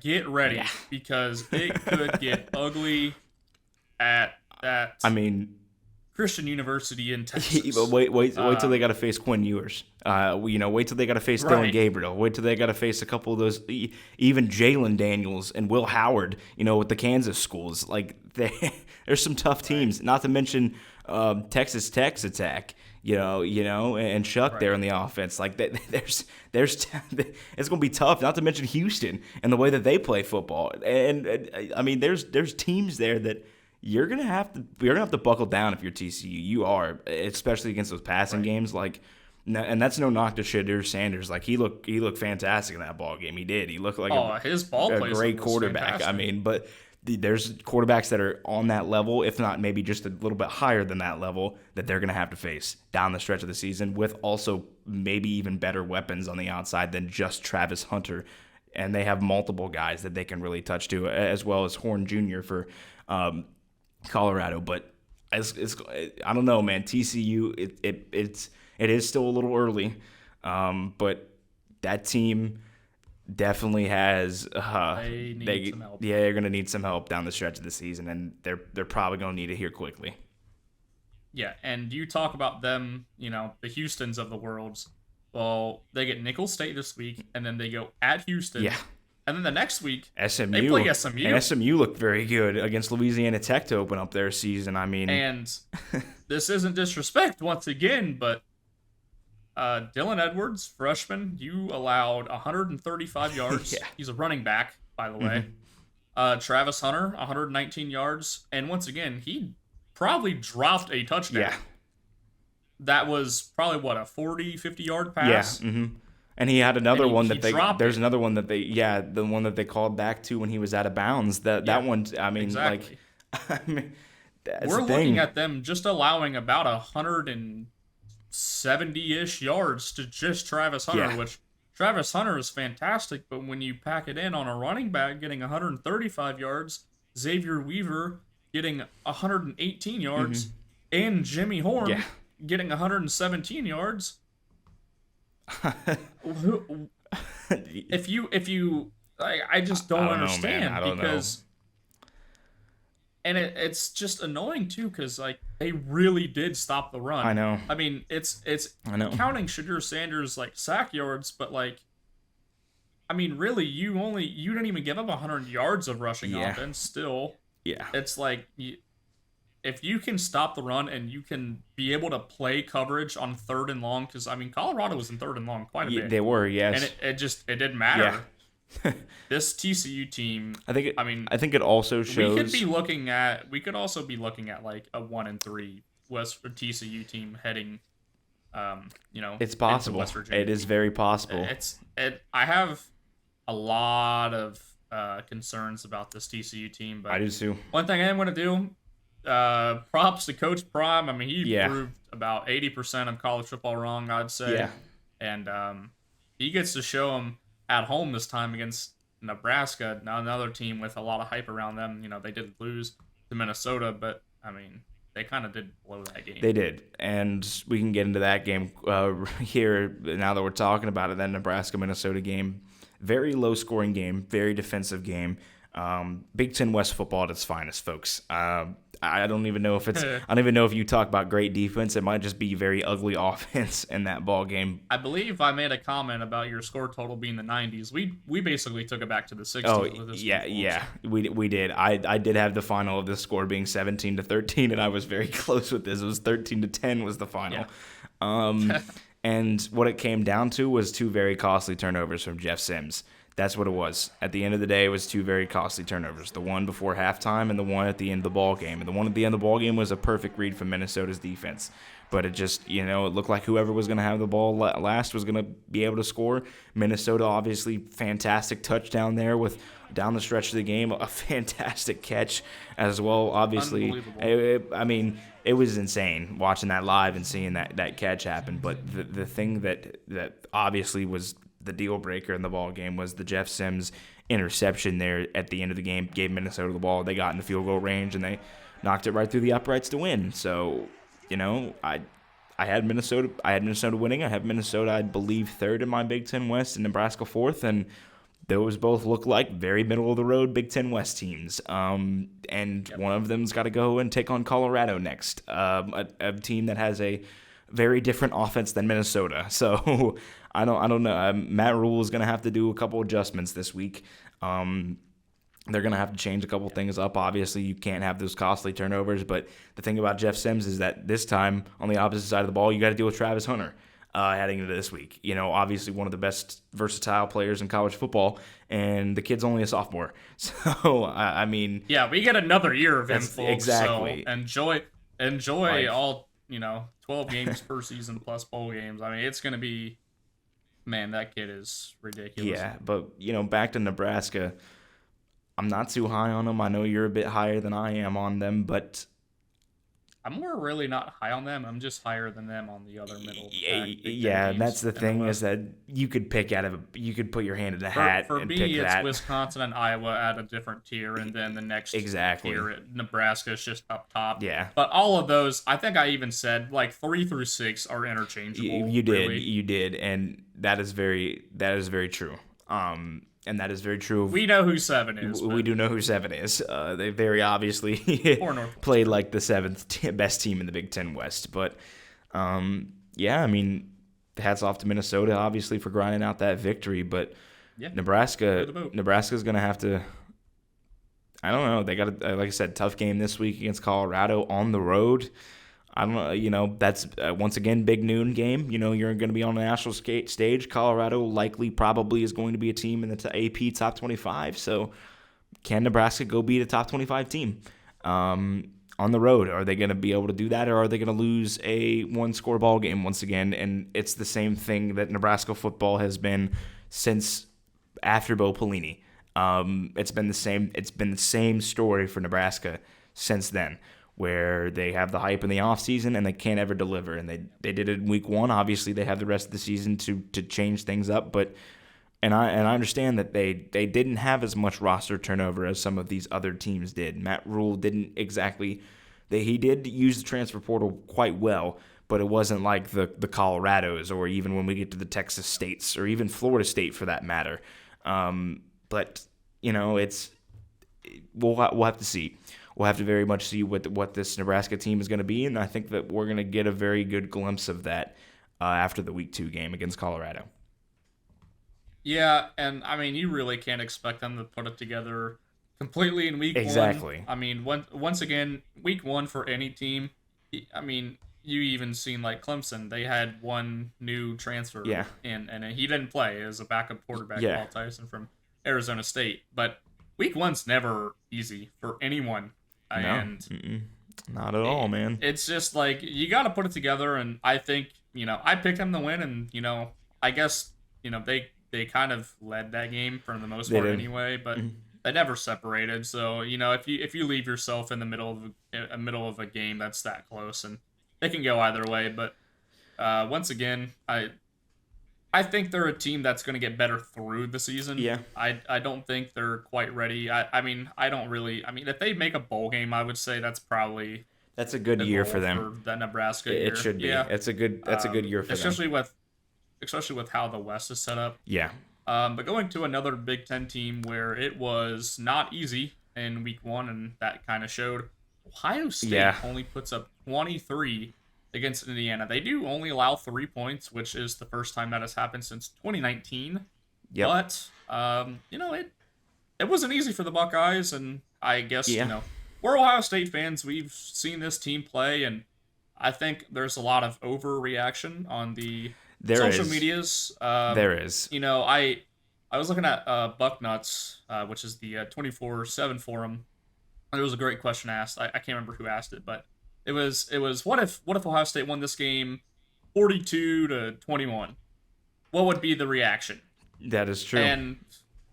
Get ready, because it could get ugly at that. I mean, Christian University in Texas. But wait till they got to face Quinn Ewers. Wait till they got to face Dylan Gabriel. Wait till they got to face a couple of those, even Jalen Daniels and Will Howard. With the Kansas schools, like there's some tough teams. Not to mention Texas Tech's attack. And Chuck there in the offense. Like there's it's gonna be tough. Not to mention Houston and the way that they play football. And I mean, there's teams there that. You're gonna have to buckle down if you're TCU. You are, especially against those passing games. Like, and that's no knock to Shadur Sanders. Like he looked fantastic in that ball game. He did. He looked like his ball a great quarterback. Fantastic. I mean, but there's quarterbacks that are on that level, if not maybe just a little bit higher than that level, that they're gonna have to face down the stretch of the season with also maybe even better weapons on the outside than just Travis Hunter. And they have multiple guys that they can really touch to, as well as Horn Jr. for. Colorado, but I don't know, man. TCU, it is still a little early, but that team definitely has. They need some help. Yeah, they're gonna need some help down the stretch of the season, and they're probably gonna need it here quickly. Yeah, and you talk about them, the Houstons of the world. Well, they get Nicholls State this week, and then they go at Houston. Yeah. And then the next week, SMU, they play SMU. And SMU looked very good against Louisiana Tech to open up their season. I mean, and this isn't disrespect once again, but Dylan Edwards, freshman, you allowed 135 yards. Yeah. He's a running back, by the way. Travis Hunter, 119 yards. And once again, he probably dropped a touchdown. Yeah. That was probably, a 40, 50-yard pass? Yeah, And he had another one that there's another one that the one that they called back to when he was out of bounds. That one, I mean, exactly. That's we're looking at them just allowing about 170-ish yards to just Travis Hunter, which Travis Hunter is fantastic, but when you pack it in on a running back getting 135 yards, Xavier Weaver getting 118 yards, and Jimmy Horn getting 117 yards. if you I just don't understand because and it's just annoying too because like they really did stop the run. I know. I mean it's counting Shadur Sanders like sack yards, but like I mean really you didn't even give up 100 yards of rushing offense still. Yeah. It's like if you can stop the run and you can be able to play coverage on 3rd and long, because I mean Colorado was in 3rd and long quite a bit. They were, yes, and it didn't matter. Yeah. This TCU team, I think it also shows we could also be looking at like a 1-3 West TCU team heading, it's possible. West Virginia. It is very possible. I have a lot of concerns about this TCU team, but I do too. One thing I am going to do. Props to Coach Prime. I mean, he proved about 80% of college football wrong, I'd say. Yeah. And he gets to show them at home this time against Nebraska, now another team with a lot of hype around them. They did lose to Minnesota, but, I mean, they kind of did blow that game. They did, and we can get into that game here now that we're talking about it, that Nebraska-Minnesota game. Very low-scoring game, very defensive game. Big Ten West football at its finest, folks. I don't even know if you talk about great defense, it might just be very ugly offense in that ball game. I believe I made a comment about your score total being the 90s. We basically took it back to the 60s. Oh, with this we did. I did have the final of this score being 17-13, and I was very close with this. It was 13-10 was the final. Yeah. And what it came down to was 2 very costly turnovers from Jeff Sims. That's what it was. At the end of the day, it was 2 very costly turnovers. The one before halftime and the one at the end of the ball game. And the one at the end of the ball game was a perfect read from Minnesota's defense. But it just, it looked like whoever was going to have the ball last was going to be able to score. Minnesota, obviously, fantastic touchdown there with down the stretch of the game. A fantastic catch as well, obviously. It was insane watching that live and seeing that catch happen. But the thing that obviously was the deal breaker in the ball game was the Jeff Sims interception there at the end of the game. Gave Minnesota the ball. They got in the field goal range and they knocked it right through the uprights to win. So, I had Minnesota. I had Minnesota winning. I have Minnesota, I believe, 3rd in my Big Ten West and Nebraska 4th. And those both look like very middle of the road Big Ten West teams. And one of them's got to go and take on Colorado next, a team that has a very different offense than Minnesota. So I don't know. Matt Rule is going to have to do a couple adjustments this week. They're going to have to change a couple things up. Obviously, you can't have those costly turnovers. But the thing about Jeff Sims is that this time, on the opposite side of the ball, you got to deal with Travis Hunter heading into this week. Obviously one of the best versatile players in college football, and the kid's only a sophomore. So, I mean... Yeah, we get another year of him, folks. Exactly. So enjoy all, 12 games per season plus bowl games. I mean, it's going to be... Man, that kid is ridiculous. Yeah, but, back to Nebraska... I'm not too high on them. I know you're a bit higher than I am on them, but... I'm really not high on them. I'm just higher than them on the other middle. Yeah, and that's the thing is that you could you could put your hand in the hat for and me, pick it's that. Wisconsin and Iowa at a different tier, and then the next tier, Nebraska is just up top. Yeah. But all of those, I think I even said, 3 through 6 are interchangeable. You did, and that is very true. And that is very true. We know who 7 is. We do know who 7 is. They very obviously played like the 7th best team in the Big Ten West. But, yeah, I mean, hats off to Minnesota, obviously, for grinding out that victory. But Nebraska's going to have to – I don't know. They got, like I said, tough game this week against Colorado on the road. I don't know, that's once again big noon game. You're going to be on the national stage. Colorado probably is going to be a team in the AP top 25. So can Nebraska go beat a top 25 team on the road? Are they going to be able to do that, or are they going to lose a one-score ball game once again? And it's the same thing that Nebraska football has been since after Bo Pelini. It's been the same story for Nebraska since then, where they have the hype in the offseason and they can't ever deliver. And they did it in week 1. Obviously, they have the rest of the season to change things up. But I understand that they didn't have as much roster turnover as some of these other teams did. Matt Rule didn't exactly – he did use the transfer portal quite well, but it wasn't like the Colorados, or even when we get to the Texas States, or even Florida State for that matter. But, we'll have to see. We'll have to very much see what this Nebraska team is going to be, and I think that we're going to get a very good glimpse of that after the Week 2 game against Colorado. Yeah, and I mean, you really can't expect them to put it together completely in Week 1. Exactly. I mean, once again, Week 1 for any team, I mean, you even seen like Clemson, they had one new transfer, and he didn't play as a backup quarterback, Paul Tyson from Arizona State. But Week 1's never easy for anyone. And not at all, man. It's just like you got to put it together, and I think I picked them to win, and I guess they kind of led that game for the most part anyway, but they never separated. So if you leave yourself in the middle of a game that's that close, and it can go either way. But once again, I think they're a team that's going to get better through the season. Yeah. I don't think they're quite ready. I mean, if they make a bowl game, I would say that's a good year for them. For the Nebraska year. It should be. Yeah. It's a good year for them. Especially with how the West is set up. Yeah. But going to another Big Ten team where it was not easy in Week 1, and that kind of showed. Ohio State only puts up 23 against Indiana. They do only allow 3 points, which is the first time that has happened since 2019. Yep. But it wasn't easy for the Buckeyes, and I guess we're Ohio State fans. We've seen this team play, and I think there's a lot of overreaction on the social medias. There is. I was looking at Bucknuts, which is the 24/7 forum. There was a great question asked. I can't remember who asked it, but it was what if Ohio State won this game 42-21? What would be the reaction? That is true. And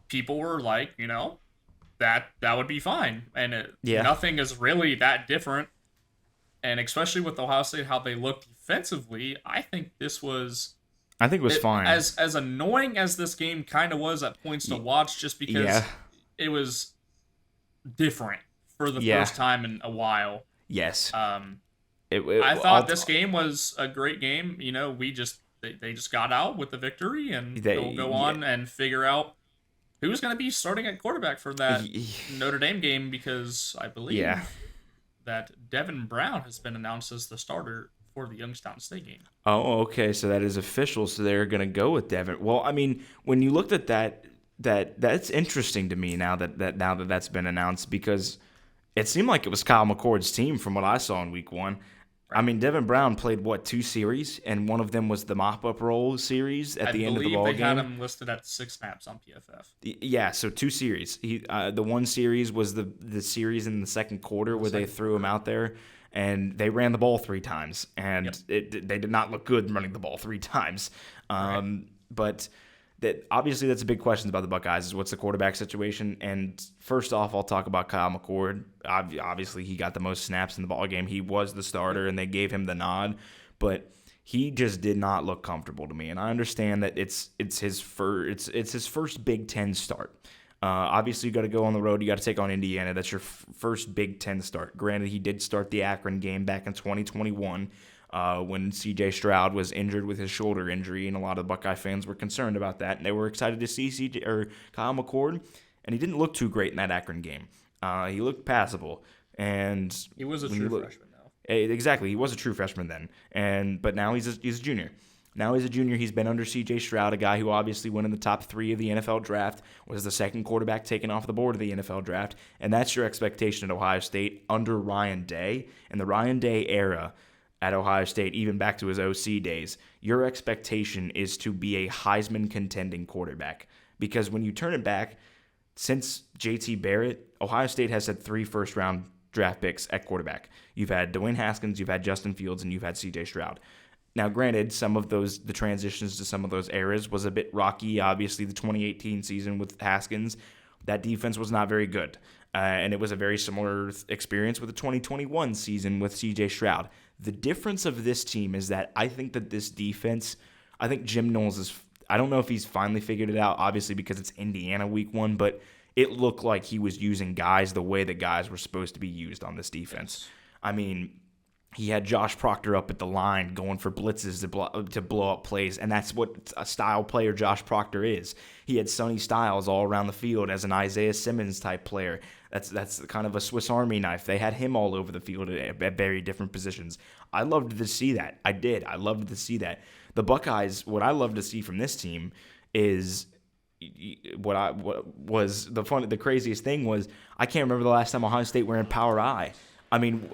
people were like, that would be fine. And nothing is really that different. And especially with Ohio State, how they looked defensively, I think it was fine. As annoying as this game kind of was at points to watch, just because it was different for the first time in a while. Yes. I thought this game was a great game. They just got out with the victory, and they'll go on and figure out who's going to be starting at quarterback for that Notre Dame game, because I Yeah. believe that Devin Brown has been announced as the starter for the Youngstown State game. Oh, okay. So that is official. So they're going to go with Devin. Well, I mean, when you looked at that's interesting to me now that that's been announced, because it seemed like it was Kyle McCord's team from what I saw in week 1. I mean, Devin Brown played, 2 series, and one of them was the mop-up roll series at the end of the ball game. I believe they had him listed at 6 snaps on PFF. Yeah, so 2 series. The one series was the series in the second quarter where they threw him out there, and they ran the ball 3 times, and they did not look good running the ball 3 times. But obviously that's a big question about the Buckeyes, is what's the quarterback situation. And first off, I'll talk about Kyle McCord. Obviously he got the most snaps in the ball game. He was the starter, and they gave him the nod, but he just did not look comfortable to me. And I understand that it's his first Big Ten start. Obviously, you got to go on the road. You got to take on Indiana. That's your first Big Ten start. Granted, he did start the Akron game back in 2021 when C.J. Stroud was injured with his shoulder injury, and a lot of Buckeye fans were concerned about that, and they were excited to see Kyle McCord, and he didn't look too great in that Akron game. He looked passable, and he was a true freshman, though. Exactly, he was a true freshman then, but now he's a junior. Now he's a junior. He's been under C.J. Stroud, a guy who obviously went in the top 3 of the NFL draft, was the second quarterback taken off the board of the NFL draft, and that's your expectation at Ohio State under Ryan Day. In the Ryan Day era at Ohio State, even back to his OC days, your expectation is to be a Heisman contending quarterback. Because when you turn it back, since J.T. Barrett, Ohio State has had 3 first-round draft picks at quarterback. You've had Dwayne Haskins, you've had Justin Fields, and you've had C.J. Stroud. Now, granted, some of the transitions to some of those eras was a bit rocky. Obviously, the 2018 season with Haskins, that defense was not very good. And it was a very similar experience with the 2021 season with C.J. Stroud. The difference of this team is that I think that this defense, I think Jim Knowles I don't know if he's finally figured it out, obviously, because it's Indiana week 1, but it looked like he was using guys the way that guys were supposed to be used on this defense. I mean, he had Josh Proctor up at the line going for blitzes to blow up plays, and that's what a style player Josh Proctor is. He had Sonny Styles all around the field as an Isaiah Simmons type player. That's kind of a Swiss Army knife. They had him all over the field at very different positions. I loved to see that. I did. I loved to see that. The Buckeyes, what I love to see from this team is what was the craziest thing was I can't remember the last time Ohio State were in Power I. I mean,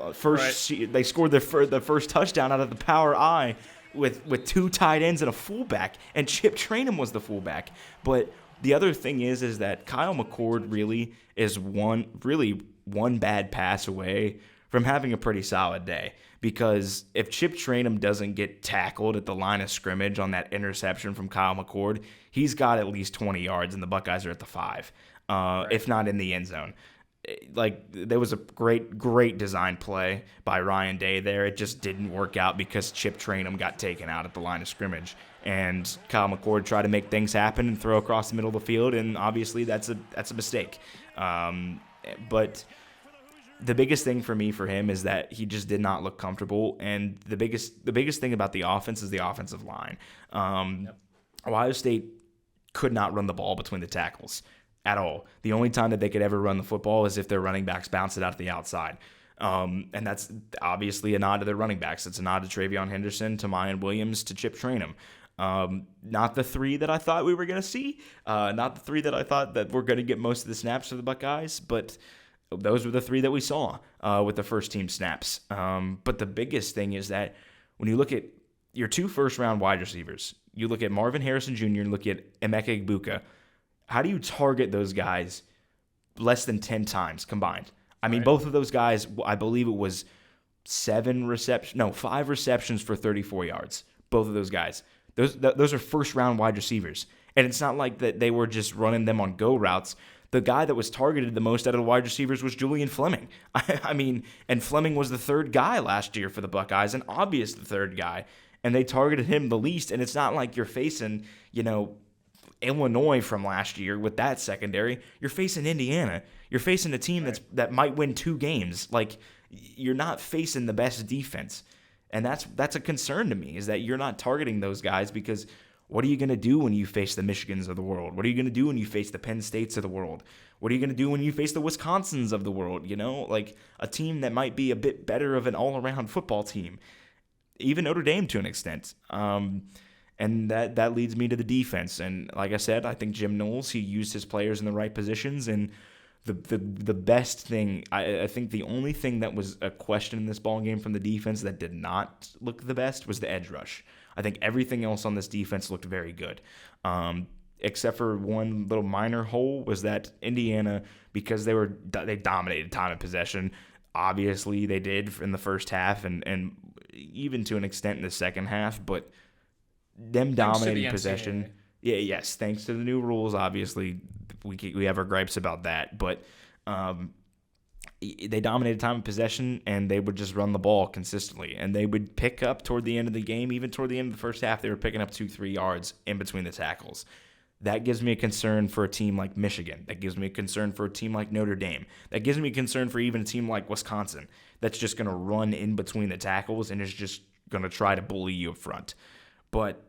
they scored the first touchdown out of the Power I with 2 tight ends and a fullback, and Chip Trainum was the fullback. But the other thing is that Kyle McCord really is one bad pass away from having a pretty solid day. Because if Chip Trainum doesn't get tackled at the line of scrimmage on that interception from Kyle McCord, he's got at least 20 yards, and the Buckeyes are at the 5, if not in the end zone. Like, there was a great design play by Ryan Day there. It just didn't work out because Chip Trainum got taken out at the line of scrimmage. And Kyle McCord tried to make things happen and throw across the middle of the field, and obviously that's a mistake. But the biggest thing for him is that he just did not look comfortable, and the biggest thing about the offense is the offensive line. Ohio State could not run the ball between the tackles at all. The only time that they could ever run the football is if their running backs bounce it out to the outside. And that's obviously a nod to their running backs. It's a nod to Travion Henderson, to Mayan Williams, to Chip Trainum. Not the 3 that I thought we were going to see. Not the 3 that I thought that were going to get most of the snaps for the Buckeyes, but those were the 3 that we saw with the first team snaps. But the biggest thing is that when you look at your 2 first-round wide receivers, you look at Marvin Harrison Jr. and look at Emeka Egbuka, how do you target those guys less than 10 times combined? I mean, both of those guys, I believe it was 5 receptions for 34 yards. Both of those guys. Those are first-round wide receivers. And it's not like that they were just running them on go routes. The guy that was targeted the most out of the wide receivers was Julian Fleming. I mean, and Fleming was the 3rd guy last year for the Buckeyes, an obvious the 3rd guy. And they targeted him the least. And it's not like you're facing, Illinois from last year with that secondary. You're facing Indiana. You're facing a team that might win 2 games. Like, you're not facing the best defense. And that's a concern to me, is that you're not targeting those guys, because What are you going to do when you face the Michigans of the world? What are you going to do when you face the Penn States of the world? What are you going to do when you face the Wisconsins of the world? Like a team that might be a bit better of an all-around football team. Even Notre Dame to an extent. And that leads me to the defense. And like I said, I think Jim Knowles, he used his players in the right positions. And the best thing, I think the only thing that was a question in this ball game from the defense that did not look the best was the edge rush. I think everything else on this defense looked very good. Except for one little minor hole was that Indiana, because they dominated time of possession. Obviously, they did in the first half and even to an extent in the second half, but them dominating possession. Yeah, yes, thanks to the new rules, obviously, we have our gripes about that, but they dominated time of possession, and they would just run the ball consistently, and they would pick up toward the end of the game. Even toward the end of the first half, they were picking up 2-3 yards in between the tackles. That gives me a concern for a team like Michigan. That gives me a concern for a team like Notre Dame. That gives me a concern for even a team like Wisconsin that's just going to run in between the tackles and is just going to try to bully you up front. But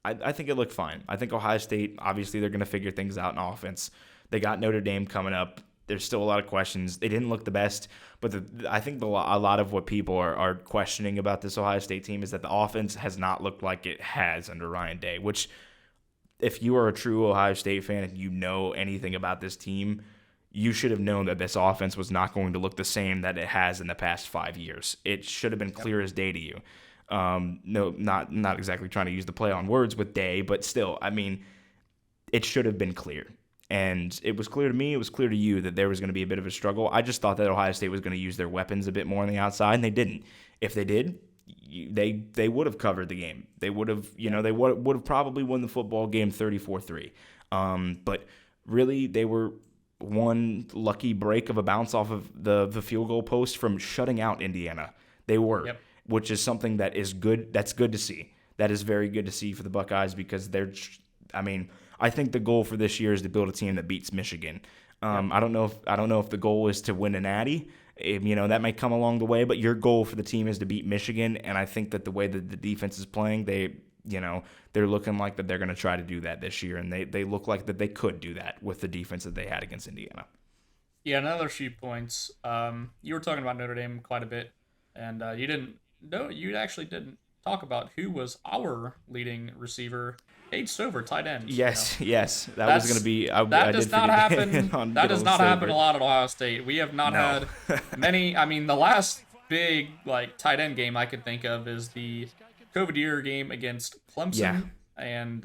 I think it looked fine. I think Ohio State, obviously, they're going to figure things out in offense. They got Notre Dame coming up. There's still a lot of questions. They didn't look the best, but I think a lot of what people are questioning about this Ohio State team is that the offense has not looked like it has under Ryan Day, which if you are a true Ohio State fan and you know anything about this team, you should have known that this offense was not going to look the same that it has in the past 5 years. It should have been clear as day to you. No, not exactly trying to use the play on words with Day, but still, I mean, it should have been clear. And it was clear to me, it was clear to you that there was going to be a bit of a struggle. I just thought that Ohio State was going to use their weapons a bit more on the outside, and they didn't. If they did, they would have covered the game. They would have, they would have probably won the football game 34-3. But really, they were one lucky break of a bounce off of the field goal post from shutting out Indiana. They were. Yep. Which is something that is good. That's good to see. That is very good to see for the Buckeyes because I think the goal for this year is to build a team that beats Michigan. I don't know if the goal is to win a natty. That might come along the way, but your goal for the team is to beat Michigan. And I think that the way that the defense is playing, they're looking like that they're going to try to do that this year, and they look like that they could do that with the defense that they had against Indiana. Yeah, another few points. You were talking about Notre Dame quite a bit, and you actually didn't talk about who was our leading receiver, Cade Stover, tight end. Yes. That was going to be. That does not happen. That does not happen a lot at Ohio State. We have not had many. I mean, the last big tight end game I could think of is the COVID year game against Clemson. Yeah. And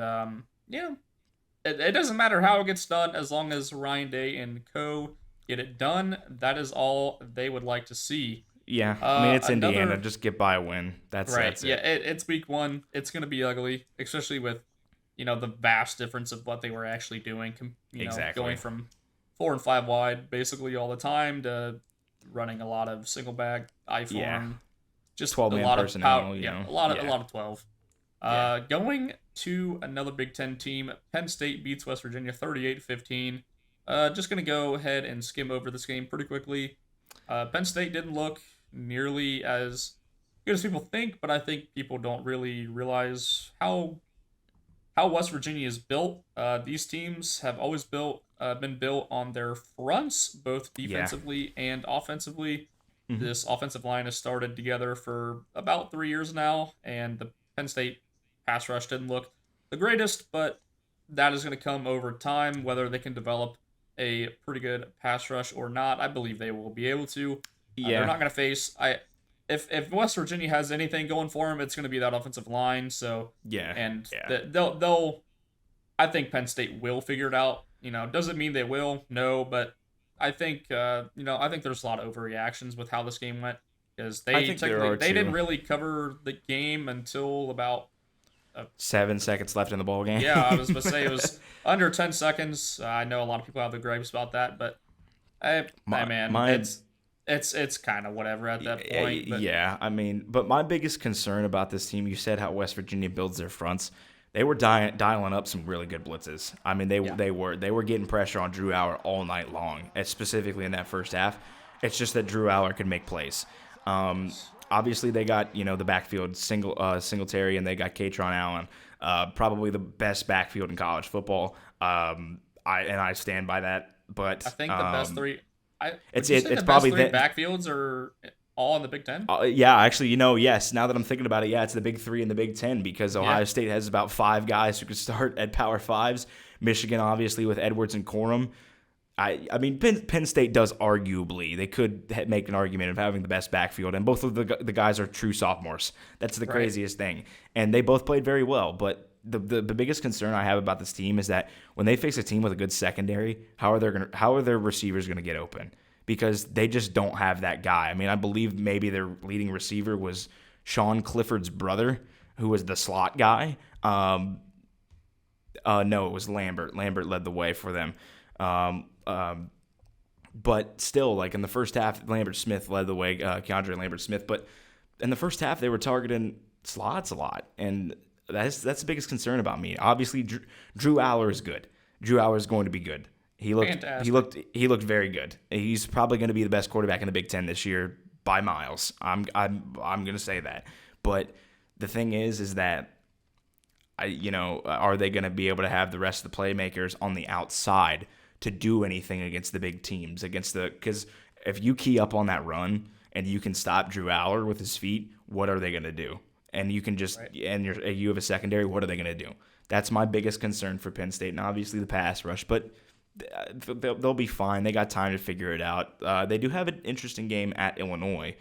it doesn't matter how it gets done as long as Ryan Day and co get it done. That is all they would like to see. Yeah, I mean, it's Indiana. Just get by a win. That's it. Yeah, it's week one. It's going to be ugly, especially with, the vast difference of what they were actually doing. Exactly. Going from 4 and 5 wide basically all the time to running a lot of single back, I-form. Yeah. Just 12-man personnel, a lot of 12. Going to another Big Ten team, Penn State beats West Virginia 38-15. Just going to go ahead and skim over this game pretty quickly. Penn State didn't look nearly as good as people think, but I think people don't really realize how West Virginia is built. These teams have always been built on their fronts, both defensively and offensively. Mm-hmm. This offensive line has started together for about 3 years now, and the Penn State pass rush didn't look the greatest, but that is going to come over time, whether they can develop a pretty good pass rush or not. I believe they will be able to. They're not going to face. If West Virginia has anything going for them, it's going to be that offensive line. So they'll. I think Penn State will figure it out. Doesn't mean they will. No, but I think I think there's a lot of overreactions with how this game went because they didn't really cover the game until about 7 seconds left in the ball game. Yeah, I was going to say it was under 10 seconds. I know a lot of people have the gripes about that, but it's kind of whatever at that point. But. Yeah, I mean, but my biggest concern about this team, you said how West Virginia builds their fronts. They were dialing up some really good blitzes. I mean, they were getting pressure on Drew Aller all night long, specifically in that first half. It's just that Drew Aller could make plays. obviously they got, the backfield Singletary, and they got Katron Allen, probably the best backfield in college football. I stand by that. But I think the best three. Would it's you say it's the best probably three that. backfields are all in the Big Ten? Yeah, actually, yes. Now that I'm thinking about it, yeah, it's the Big Three and the Big Ten, because Ohio State has about 5 guys who could start at Power Fives. Michigan, obviously, with Edwards and Corum. I mean, Penn State does arguably. They could make an argument of having the best backfield, and both of the guys are true sophomores. That's the craziest thing. And they both played very well, but the biggest concern I have about this team is that when they face a team with a good secondary, how are their receivers going to get open? Because they just don't have that guy. I mean, I believe maybe their leading receiver was Sean Clifford's brother, who was the slot guy. No, it was Lambert. Lambert led the way for them. But still, like in the first half, Lambert Smith led the way, Keandre Lambert Smith. But in the first half, they were targeting slots a lot, and that's the biggest concern about me. Obviously, Drew Aller is good. Drew Aller is going to be good. He looked very good. He's probably going to be the best quarterback in the Big Ten this year by miles. I'm going to say that. But the thing is that are they going to be able to have the rest of the playmakers on the outside to do anything against the big teams, because if you key up on that run and you can stop Drew Aller with his feet, what are they going to do? And you can just and you have a secondary, what are they going to do? That's my biggest concern for Penn State, and obviously the pass rush, but they'll be fine. They got time to figure it out. They do have an interesting game at Illinois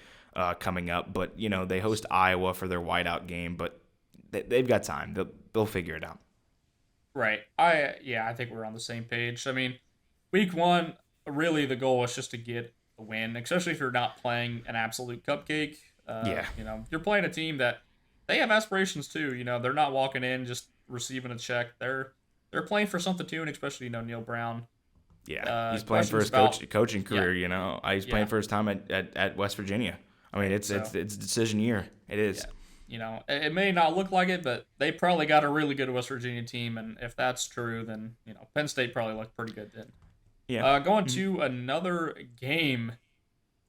coming up, but they host Iowa for their whiteout game, but they've got time. They'll figure it out. Right. I think we're on the same page. I mean, week 1, really the goal is just to get a win, especially if you're not playing an absolute cupcake. You're playing a team that they have aspirations too. They're not walking in just receiving a check. They're playing for something too, and especially Neil Brown. Yeah, he's playing for his coaching career. He's playing for his time at West Virginia. I mean, it's decision year. It is. Yeah. It may not look like it, but they probably got a really good West Virginia team, and if that's true, then Penn State probably looked pretty good then. Yeah. Going to another game,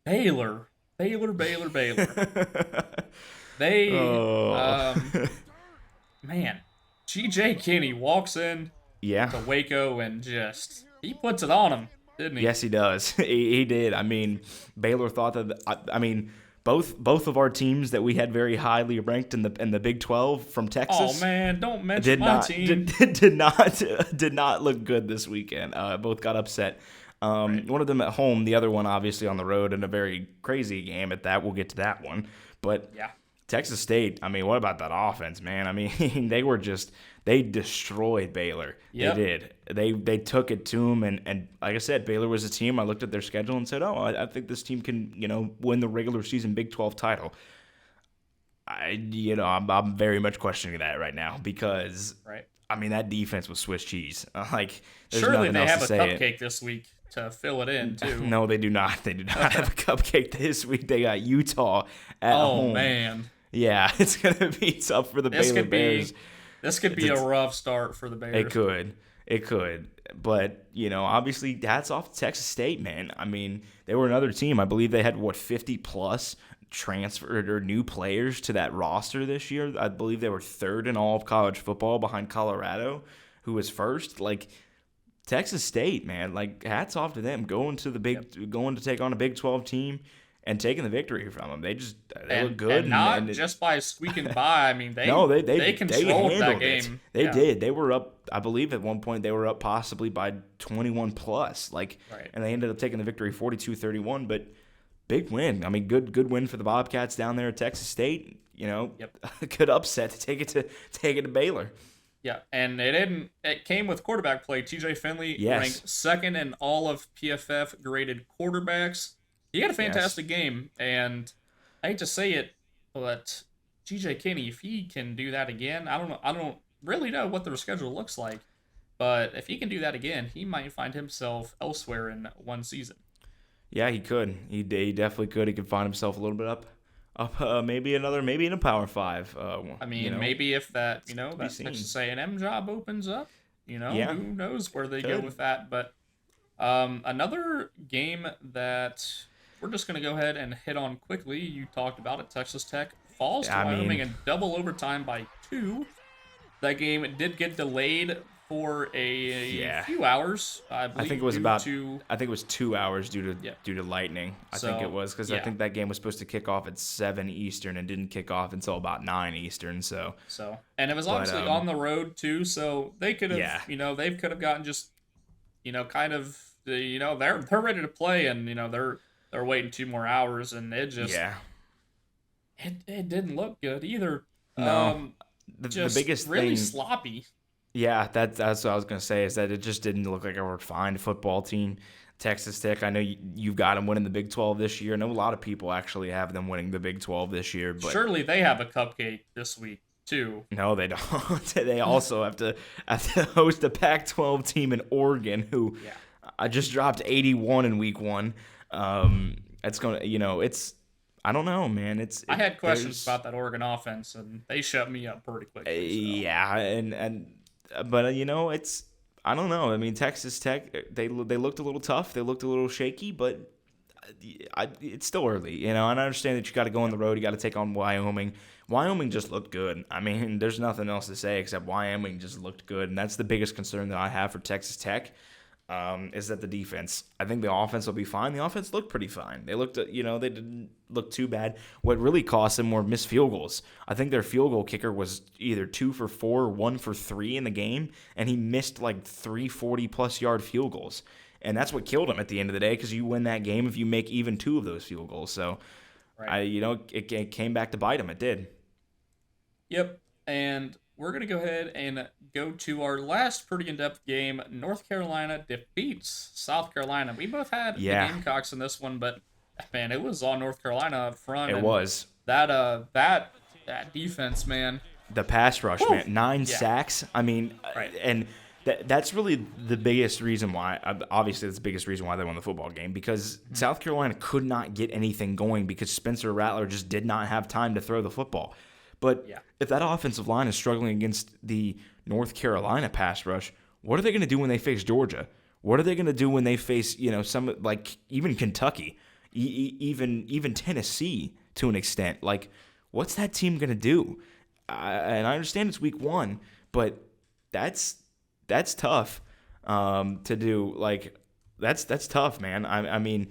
Baylor. They, man, G.J. Kinney walks in to Waco and he puts it on him, didn't he? Yes, he does. He did. I mean, Baylor thought that. Both of our teams that we had very highly ranked in the Big 12 from Texas. Oh man, don't mention my team. Did not look good this weekend. Both got upset. One of them at home, the other one obviously on the road in a very crazy game at that. We'll get to that one. But Texas State, I mean, what about that offense, man? I mean, they destroyed Baylor. Yep. They did. They took it to them, and like I said, Baylor was a team. I looked at their schedule and said, I think this team can, win the regular season Big 12 title. I'm very much questioning that right now because, I mean, that defense was Swiss cheese. There's surely nothing they else have to a say cupcake this week to fill it in too. No, they do not. They do not have a cupcake this week. They got Utah at home. Oh man. Yeah, it's gonna be tough for the Baylor Bears. This could be a rough start for the Bears. It could. But, obviously, hats off to Texas State, man. I mean, they were another team. I believe they had, 50-plus transferred or new players to that roster this year. I believe they were third in all of college football behind Colorado, who was first. Texas State, man, hats off to them going to take on a Big 12 team and taking the victory from them. They look good. And not just by squeaking by. I mean, they controlled that game. They did. They were up, I believe at one point they were up possibly by 21 plus. And they ended up taking the victory 42-31. But big win. I mean, good win for the Bobcats down there at Texas State. Good upset to take it to Baylor. Yeah, and it came with quarterback play. TJ Finley ranked second in all of PFF graded quarterbacks. He had a fantastic game, and I hate to say it, but G.J. Kinney, if he can do that again, I don't really know what their schedule looks like, but if he can do that again, he might find himself elsewhere in one season. Yeah, he could. He definitely could. He could find himself a little bit up maybe in a Power 5. Maybe if that Texas A&M job opens up, who knows where they go with that. But another game that we're just going to go ahead and hit on quickly. You talked about it. Texas Tech falls to I Wyoming mean, in double overtime by 2. That game did get delayed for a yeah. few hours, I I think believe, it was due about. to I think it was 2 hours yeah. due to lightning. I think it So was because I yeah. think that game was supposed to kick off at 7 Eastern and didn't kick off until about 9 Eastern. And it was But obviously on the road too, so they could have, yeah, they could have gotten just, kind of, they're ready to play, and they're waiting 2 more hours, and it just yeah. it didn't look good either. No, Um, the just biggest really thing. sloppy. Yeah, that's what I was gonna say is that it just didn't look like a refined football team. Texas Tech, I know you've got them winning the Big 12 this year. I know a lot of people actually have them winning the Big 12 this year, but Surely they have a cupcake this week too. no, they don't. They also have to host a Pac-12 team in Oregon, who Yeah. I just dropped 81 in week 1. It's gonna, it's I don't know, man. I had questions about that Oregon offense, and they shut me up pretty quickly. So. Yeah, but it's I don't know. I mean, Texas Tech they looked a little tough. They looked a little shaky, but it's still early, and I understand that you got to go on the road. You got to take on Wyoming. Wyoming just looked good. I mean, there's nothing else to say except Wyoming just looked good, and that's the biggest concern that I have for Texas Tech. Is that the defense? I think the offense will be fine. The offense looked pretty fine. They looked, they didn't look too bad. What really cost them were missed field goals. I think their field goal kicker was either 2 for 4 or 1 for 3 in the game, and he missed like 3 40-plus yard field goals. And that's what killed him at the end of the day, because you win that game if you make even 2 of those field goals. So, right. It came back to bite him. It did. Yep, and we're going to go ahead and go to our last pretty in-depth game. North Carolina defeats South Carolina. We both had the Gamecocks in this one, but, man, it was all North Carolina up front. It was. That defense, man. The pass rush, man. 9 sacks. I mean, right. And that's really the biggest reason why. Obviously, that's the biggest reason why they won the football game, because South Carolina could not get anything going because Spencer Rattler just did not have time to throw the football. But if that offensive line is struggling against the North Carolina pass rush, what are they going to do when they face Georgia? What are they going to do when they face, some like even Kentucky, even Tennessee to an extent? Like, what's that team going to do? And I understand it's week 1, but that's tough to do. Like, that's tough, man. I mean,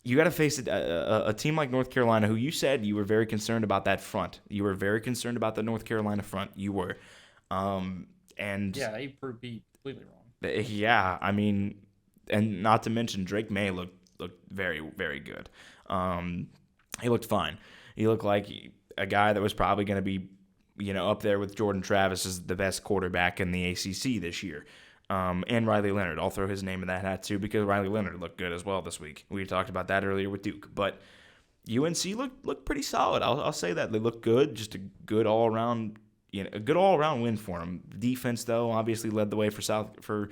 you got to face a team like North Carolina, who you said you were very concerned about that front. You were very concerned about the North Carolina front. You were. And yeah, they proved be completely wrong. Yeah, I mean, and not to mention Drake May looked very, very good. He looked fine. He looked like a guy that was probably going to be, up there with Jordan Travis as the best quarterback in the ACC this year. And Riley Leonard. I'll throw his name in that hat too, because Riley Leonard looked good as well this week. We talked about that earlier with Duke, but UNC looked pretty solid. I'll say that they looked good. Just a good all around, a good all around win for them. Defense though obviously led the way for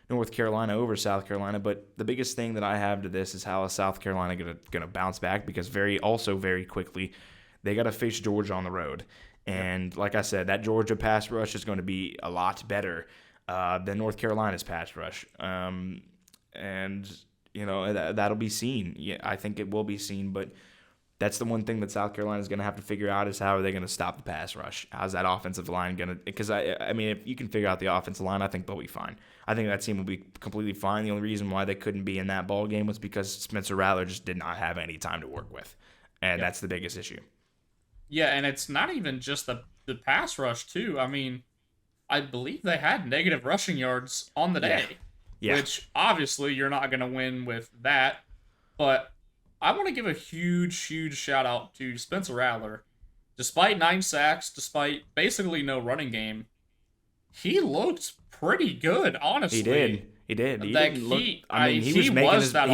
North Carolina over South Carolina. But the biggest thing that I have to this is how is South Carolina gonna bounce back, because very quickly they got to face Georgia on the road, and like I said, that Georgia pass rush is going to be a lot better than North Carolina's pass rush. And that'll be seen. Yeah, I think it will be seen, but that's the one thing that South Carolina is going to have to figure out is how are they going to stop the pass rush? How's that offensive line going to – because, I mean, if you can figure out the offensive line, I think they'll be fine. I think that team will be completely fine. The only reason why they couldn't be in that ball game was because Spencer Rattler just did not have any time to work with, and that's the biggest issue. Yeah, and it's not even just the pass rush, too. I mean, I believe they had negative rushing yards on the day, which obviously you're not going to win with that. But I want to give a huge shout out to Spencer Rattler. Despite 9 sacks, despite basically no running game, he looked pretty good, honestly. He did. He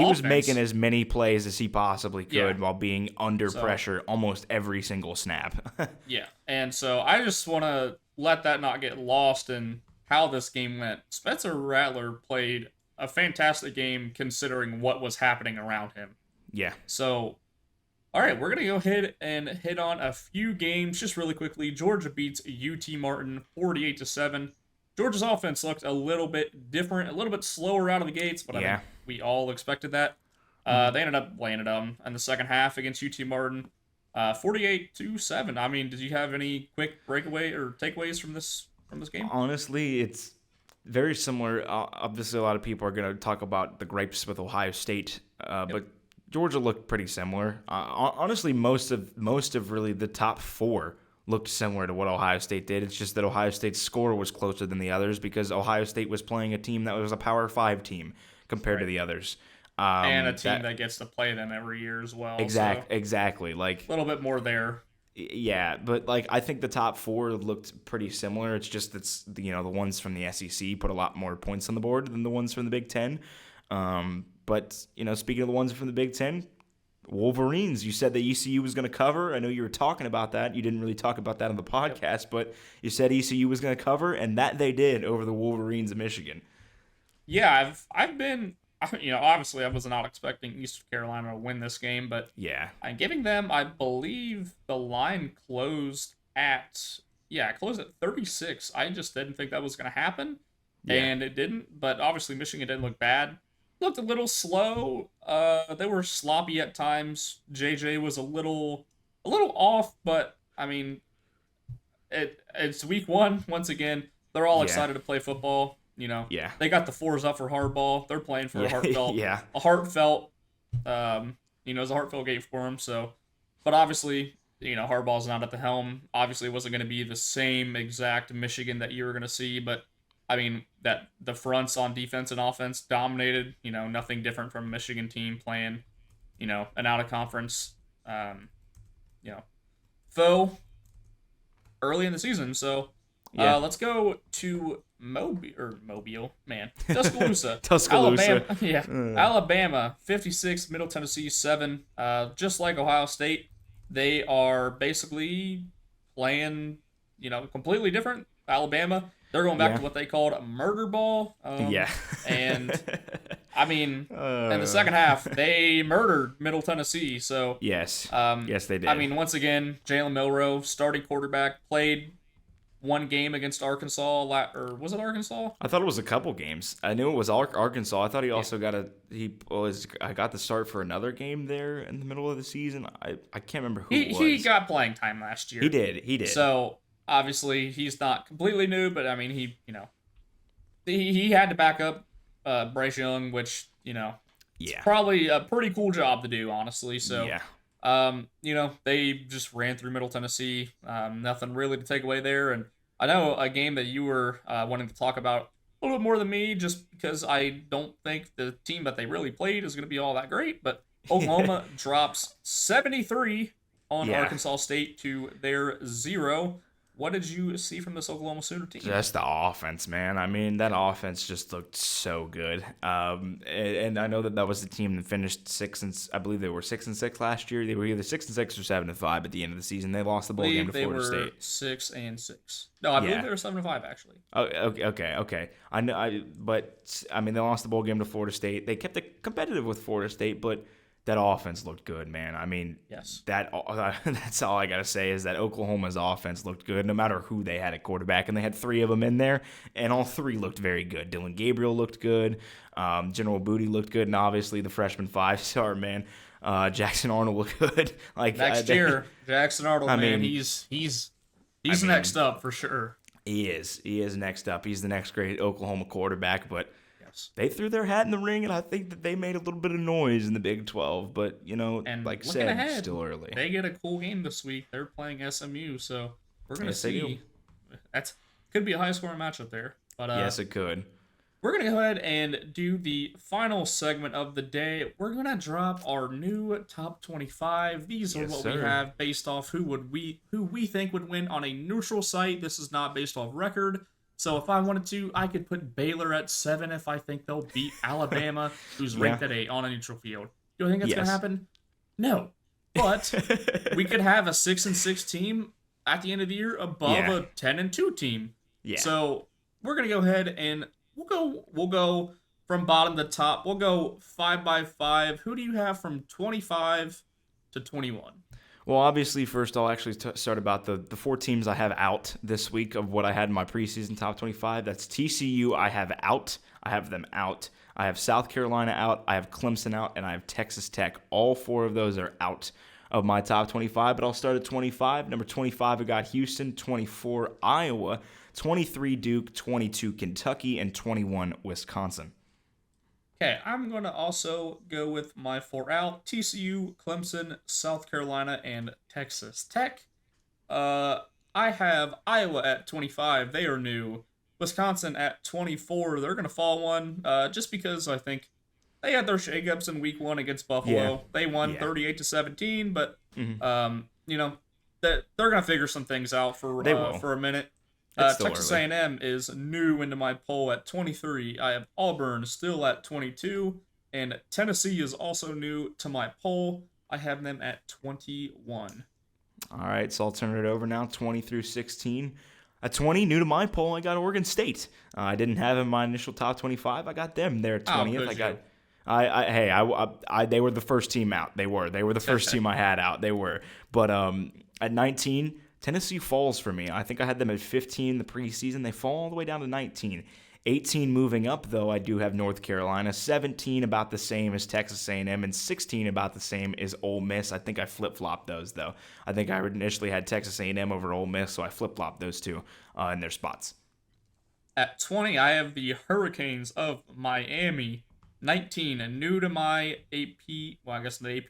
was making as many plays as he possibly could while being under pressure almost every single snap. Yeah, and so I just want to let that not get lost in how this game went. Spencer Rattler played a fantastic game considering what was happening around him. Yeah. So, all right, we're going to go ahead and hit on a few games just really quickly. Georgia beats UT Martin 48-7. Georgia's offense looked a little bit different, a little bit slower out of the gates, but I think we all expected that. They ended up laying it in the second half against UT Martin, 48-7. I mean, did you have any quick breakaway or takeaways from this game? Honestly, it's very similar. Obviously, a lot of people are going to talk about the gripes with Ohio State, but Georgia looked pretty similar. Honestly, most of really the top four looked similar to what Ohio State did. It's just that Ohio State's score was closer than the others because Ohio State was playing a team that was a Power 5 team compared to the others. And a team that gets to play them every year as well. Exactly. Like a little bit more there. Yeah, but like I think the top four looked pretty similar. It's just that's the ones from the SEC put a lot more points on the board than the ones from the Big Ten. But speaking of the ones from the Big Ten, Wolverines. You said that ECU was going to cover. I know you were talking about that. You didn't really talk about that on the podcast, but you said ECU was going to cover, and that they did over the Wolverines of Michigan. Yeah, I've been. Obviously I was not expecting Eastern Carolina to win this game, but yeah, I'm giving them, I believe the line closed at 36. I just didn't think that was going to happen, and it didn't, but obviously Michigan didn't look bad. Looked a little slow. They were sloppy at times. JJ was a little off, but I mean, it's week one. Once again, they're all excited to play football. They got the fours up for hardball. They're playing for a heartfelt, it's a heartfelt game for them. So, but obviously, hardball's not at the helm. Obviously, it wasn't going to be the same exact Michigan that you were going to see, but I mean that the fronts on defense and offense dominated. Nothing different from a Michigan team playing, an out of conference, foe early in the season. So, let's go to Tuscaloosa. Tuscaloosa. Alabama, 56, Middle Tennessee 7. Just like Ohio State, they are basically playing, completely different. Alabama, they're going back to what they called a murder ball. And I mean, in the second half, they murdered Middle Tennessee. So yes, they did. I mean, once again, Jalen Milroe, starting quarterback, played one game against Arkansas, or was it Arkansas? I thought it was a couple games. I knew it was Arkansas. I thought he also got I got the start for another game there in the middle of the season. I can't remember who it was. He got playing time last year. He did. So obviously he's not completely new, but I mean he had to back up Bryce Young, which it's probably a pretty cool job to do, honestly. So they just ran through Middle Tennessee. Nothing really to take away there. And I know a game that you were wanting to talk about a little bit more than me, just because I don't think the team that they really played is going to be all that great. But Oklahoma drops 73 on Arkansas State to their 0. What did you see from this Oklahoma Sooner team? Just the offense, man. I mean, that offense just looked so good. And I know that was the team that finished 6 I believe they were 6-6 last year. They were either 6-6 or 7-5 at the end of the season. They lost the bowl game to Florida State. 6-6. No, I believe they were 7-5 actually. Oh, okay. I know, but I mean, they lost the bowl game to Florida State. They kept it competitive with Florida State, but that offense looked good, man. I mean, that's all I got to say is that Oklahoma's offense looked good no matter who they had at quarterback, and they had 3 of them in there, and all 3 looked very good. Dylan Gabriel looked good. General Booty looked good, and obviously the freshman 5-star, man, Jackson Arnold looked good. Next year, Jackson Arnold, he's next up for sure. He is next up. He's the next great Oklahoma quarterback, but they threw their hat in the ring, and I think that they made a little bit of noise in the Big 12. But, and like I said, ahead, still early. They get a cool game this week. They're playing SMU, so we're going to see. That could be a high-scoring matchup there. But yes, it could. We're going to go ahead and do the final segment of the day. We're going to drop our new top 25. These are what we have based off who we think would win on a neutral site. This is not based off record. So if I wanted to, I could put Baylor at 7 if I think they'll beat Alabama, who's ranked at 8 on a neutral field. Do I think that's going to happen? No. But we could have a 6-6 team at the end of the year above a 10-2 team. Yeah. So we're going to go ahead and we'll go from bottom to top. We'll go 5 by 5. Who do you have from 25 to 21? Well, obviously, first I'll actually start about the four teams I have out this week of what I had in my preseason top 25. That's TCU. I have out. I have them out. I have South Carolina out. I have Clemson out, and I have Texas Tech. All four of those are out of my top 25, but I'll start at 25. Number 25, I got Houston. 24, Iowa. 23, Duke. 22, Kentucky. And 21, Wisconsin. Okay, I'm going to also go with my four out: TCU, Clemson, South Carolina, and Texas Tech. I have Iowa at 25. They are new. Wisconsin at 24. They're going to fall one just because I think they had their shakeups in week one against Buffalo. Yeah. They won Yeah. 38-17, but, Mm-hmm. they're going to figure some things out for They will. for a minute. It's still Texas early. A&M is new into my poll at 23. I have Auburn still at 22, and Tennessee is also new to my poll. I have them at 21. All right, so I'll turn it over now, 20 through 16. At 20, new to my poll, I got Oregon State. I didn't have in my initial top 25. I got them there at 20th. Good They were the first team out. They were the first team I had out. They were. But at 19, Tennessee falls for me. I think I had them at 15 the preseason. They fall all the way down to 19. 18 moving up, though, I do have North Carolina. 17 about the same as Texas A&M, and 16 about the same as Ole Miss. I think I flip-flopped those, though. I think I initially had Texas A&M over Ole Miss, so I flip-flopped those two in their spots. At 20, I have the Hurricanes of Miami. 19, and new to my AP, well, I guess the AP,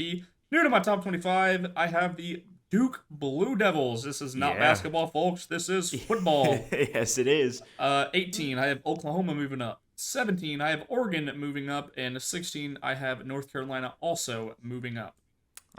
new to my top 25, I have the Duke Blue Devils. This is not basketball, folks. This is football. Yes, it is. 18, I have Oklahoma moving up. 17, I have Oregon moving up. And 16, I have North Carolina also moving up.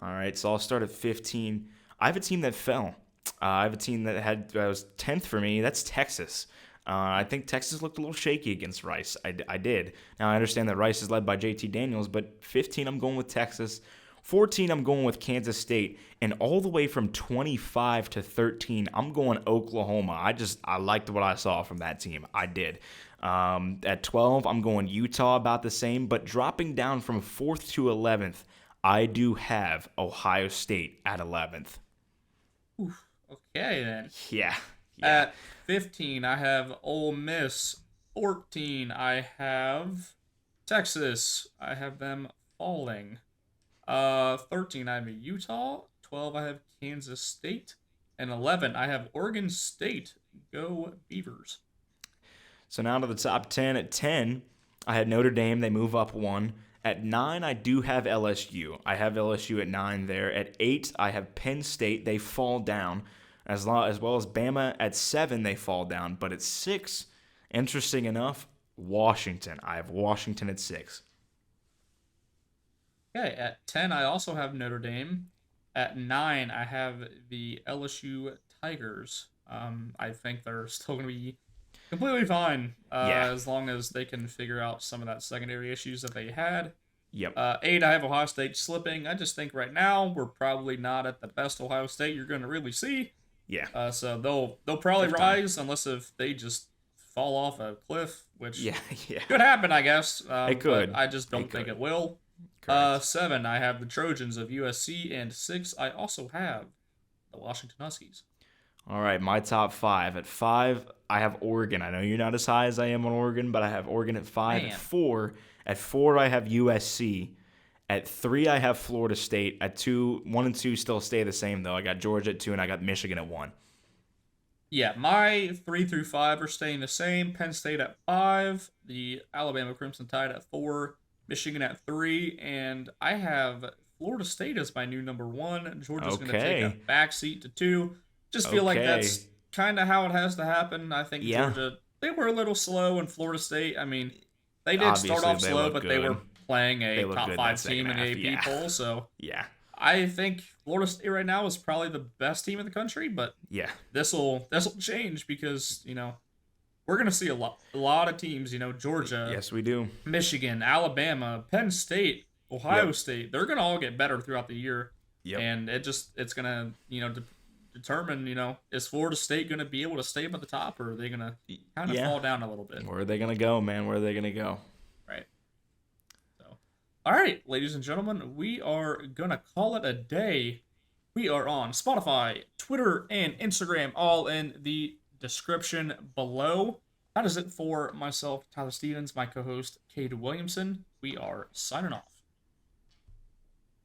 All right, so I'll start at 15. I have a team that fell. I have a team that was 10th for me. That's Texas. I think Texas looked a little shaky against Rice. I did. Now, I understand that Rice is led by JT Daniels, but 15, I'm going with Texas. 14, I'm going with Kansas State. And all the way from 25 to 13, I'm going Oklahoma. I liked what I saw from that team. I did. At 12, I'm going Utah, about the same. But dropping down from 4th to 11th, I do have Ohio State at 11th. Oof, okay, then. Yeah. At 15, I have Ole Miss. 14, I have Texas. I have them falling. 13, I have Utah. 12, I have Kansas State. And 11, I have Oregon State. Go Beavers. So now to the top 10. At 10, I had Notre Dame. They move up one. At 9, I do have LSU. I have LSU at 9 there. At 8, I have Penn State. They fall down. As well as Bama at 7, they fall down. But at 6, interesting enough, Washington. I have Washington at 6. Okay, at 10, I also have Notre Dame. At 9, I have the LSU Tigers. I think they're still going to be completely fine as long as they can figure out some of that secondary issues that they had. Yep. 8, I have Ohio State slipping. I just think right now we're probably not at the best Ohio State you're going to really see. Yeah. So they'll probably rise unless if they just fall off a cliff, which could happen, I guess. It could. But I just don't think it will. 7, I have the Trojans of USC, and 6, I also have the Washington Huskies. All right, my top 5. At 5, I have Oregon. I know you're not as high as I am on Oregon, but I have Oregon at 5. Man. At 4, I have USC. At 3, I have Florida State. At 2, 1 and 2 still stay the same, though. I got Georgia at 2, and I got Michigan at 1. Yeah, my 3 through 5 are staying the same. Penn State at 5, the Alabama Crimson Tide at 4, Michigan at 3, and I have Florida State as my new number 1. Georgia's going to take a backseat to 2. Just feel like that's kind of how it has to happen. I think Georgia, they were a little slow, and Florida State, I mean, they did start off slow, but they were playing a top 5 team in the AP poll, so I think Florida State right now is probably the best team in the country, but this'll change because, we're going to see a lot of teams, Georgia. Yes, we do. Michigan, Alabama, Penn State, Ohio State. They're going to all get better throughout the year. Yep. And it's going to, determine, is Florida State going to be able to stay up at the top, or are they going to kind of fall down a little bit? Where are they going to go, man? Where are they going to go? Right. So, all right, ladies and gentlemen, we are going to call it a day We are on Spotify, Twitter, and Instagram, all in the description below. That is it for myself, Tyler Stevens, my co host, Cade Williamson. We are signing off.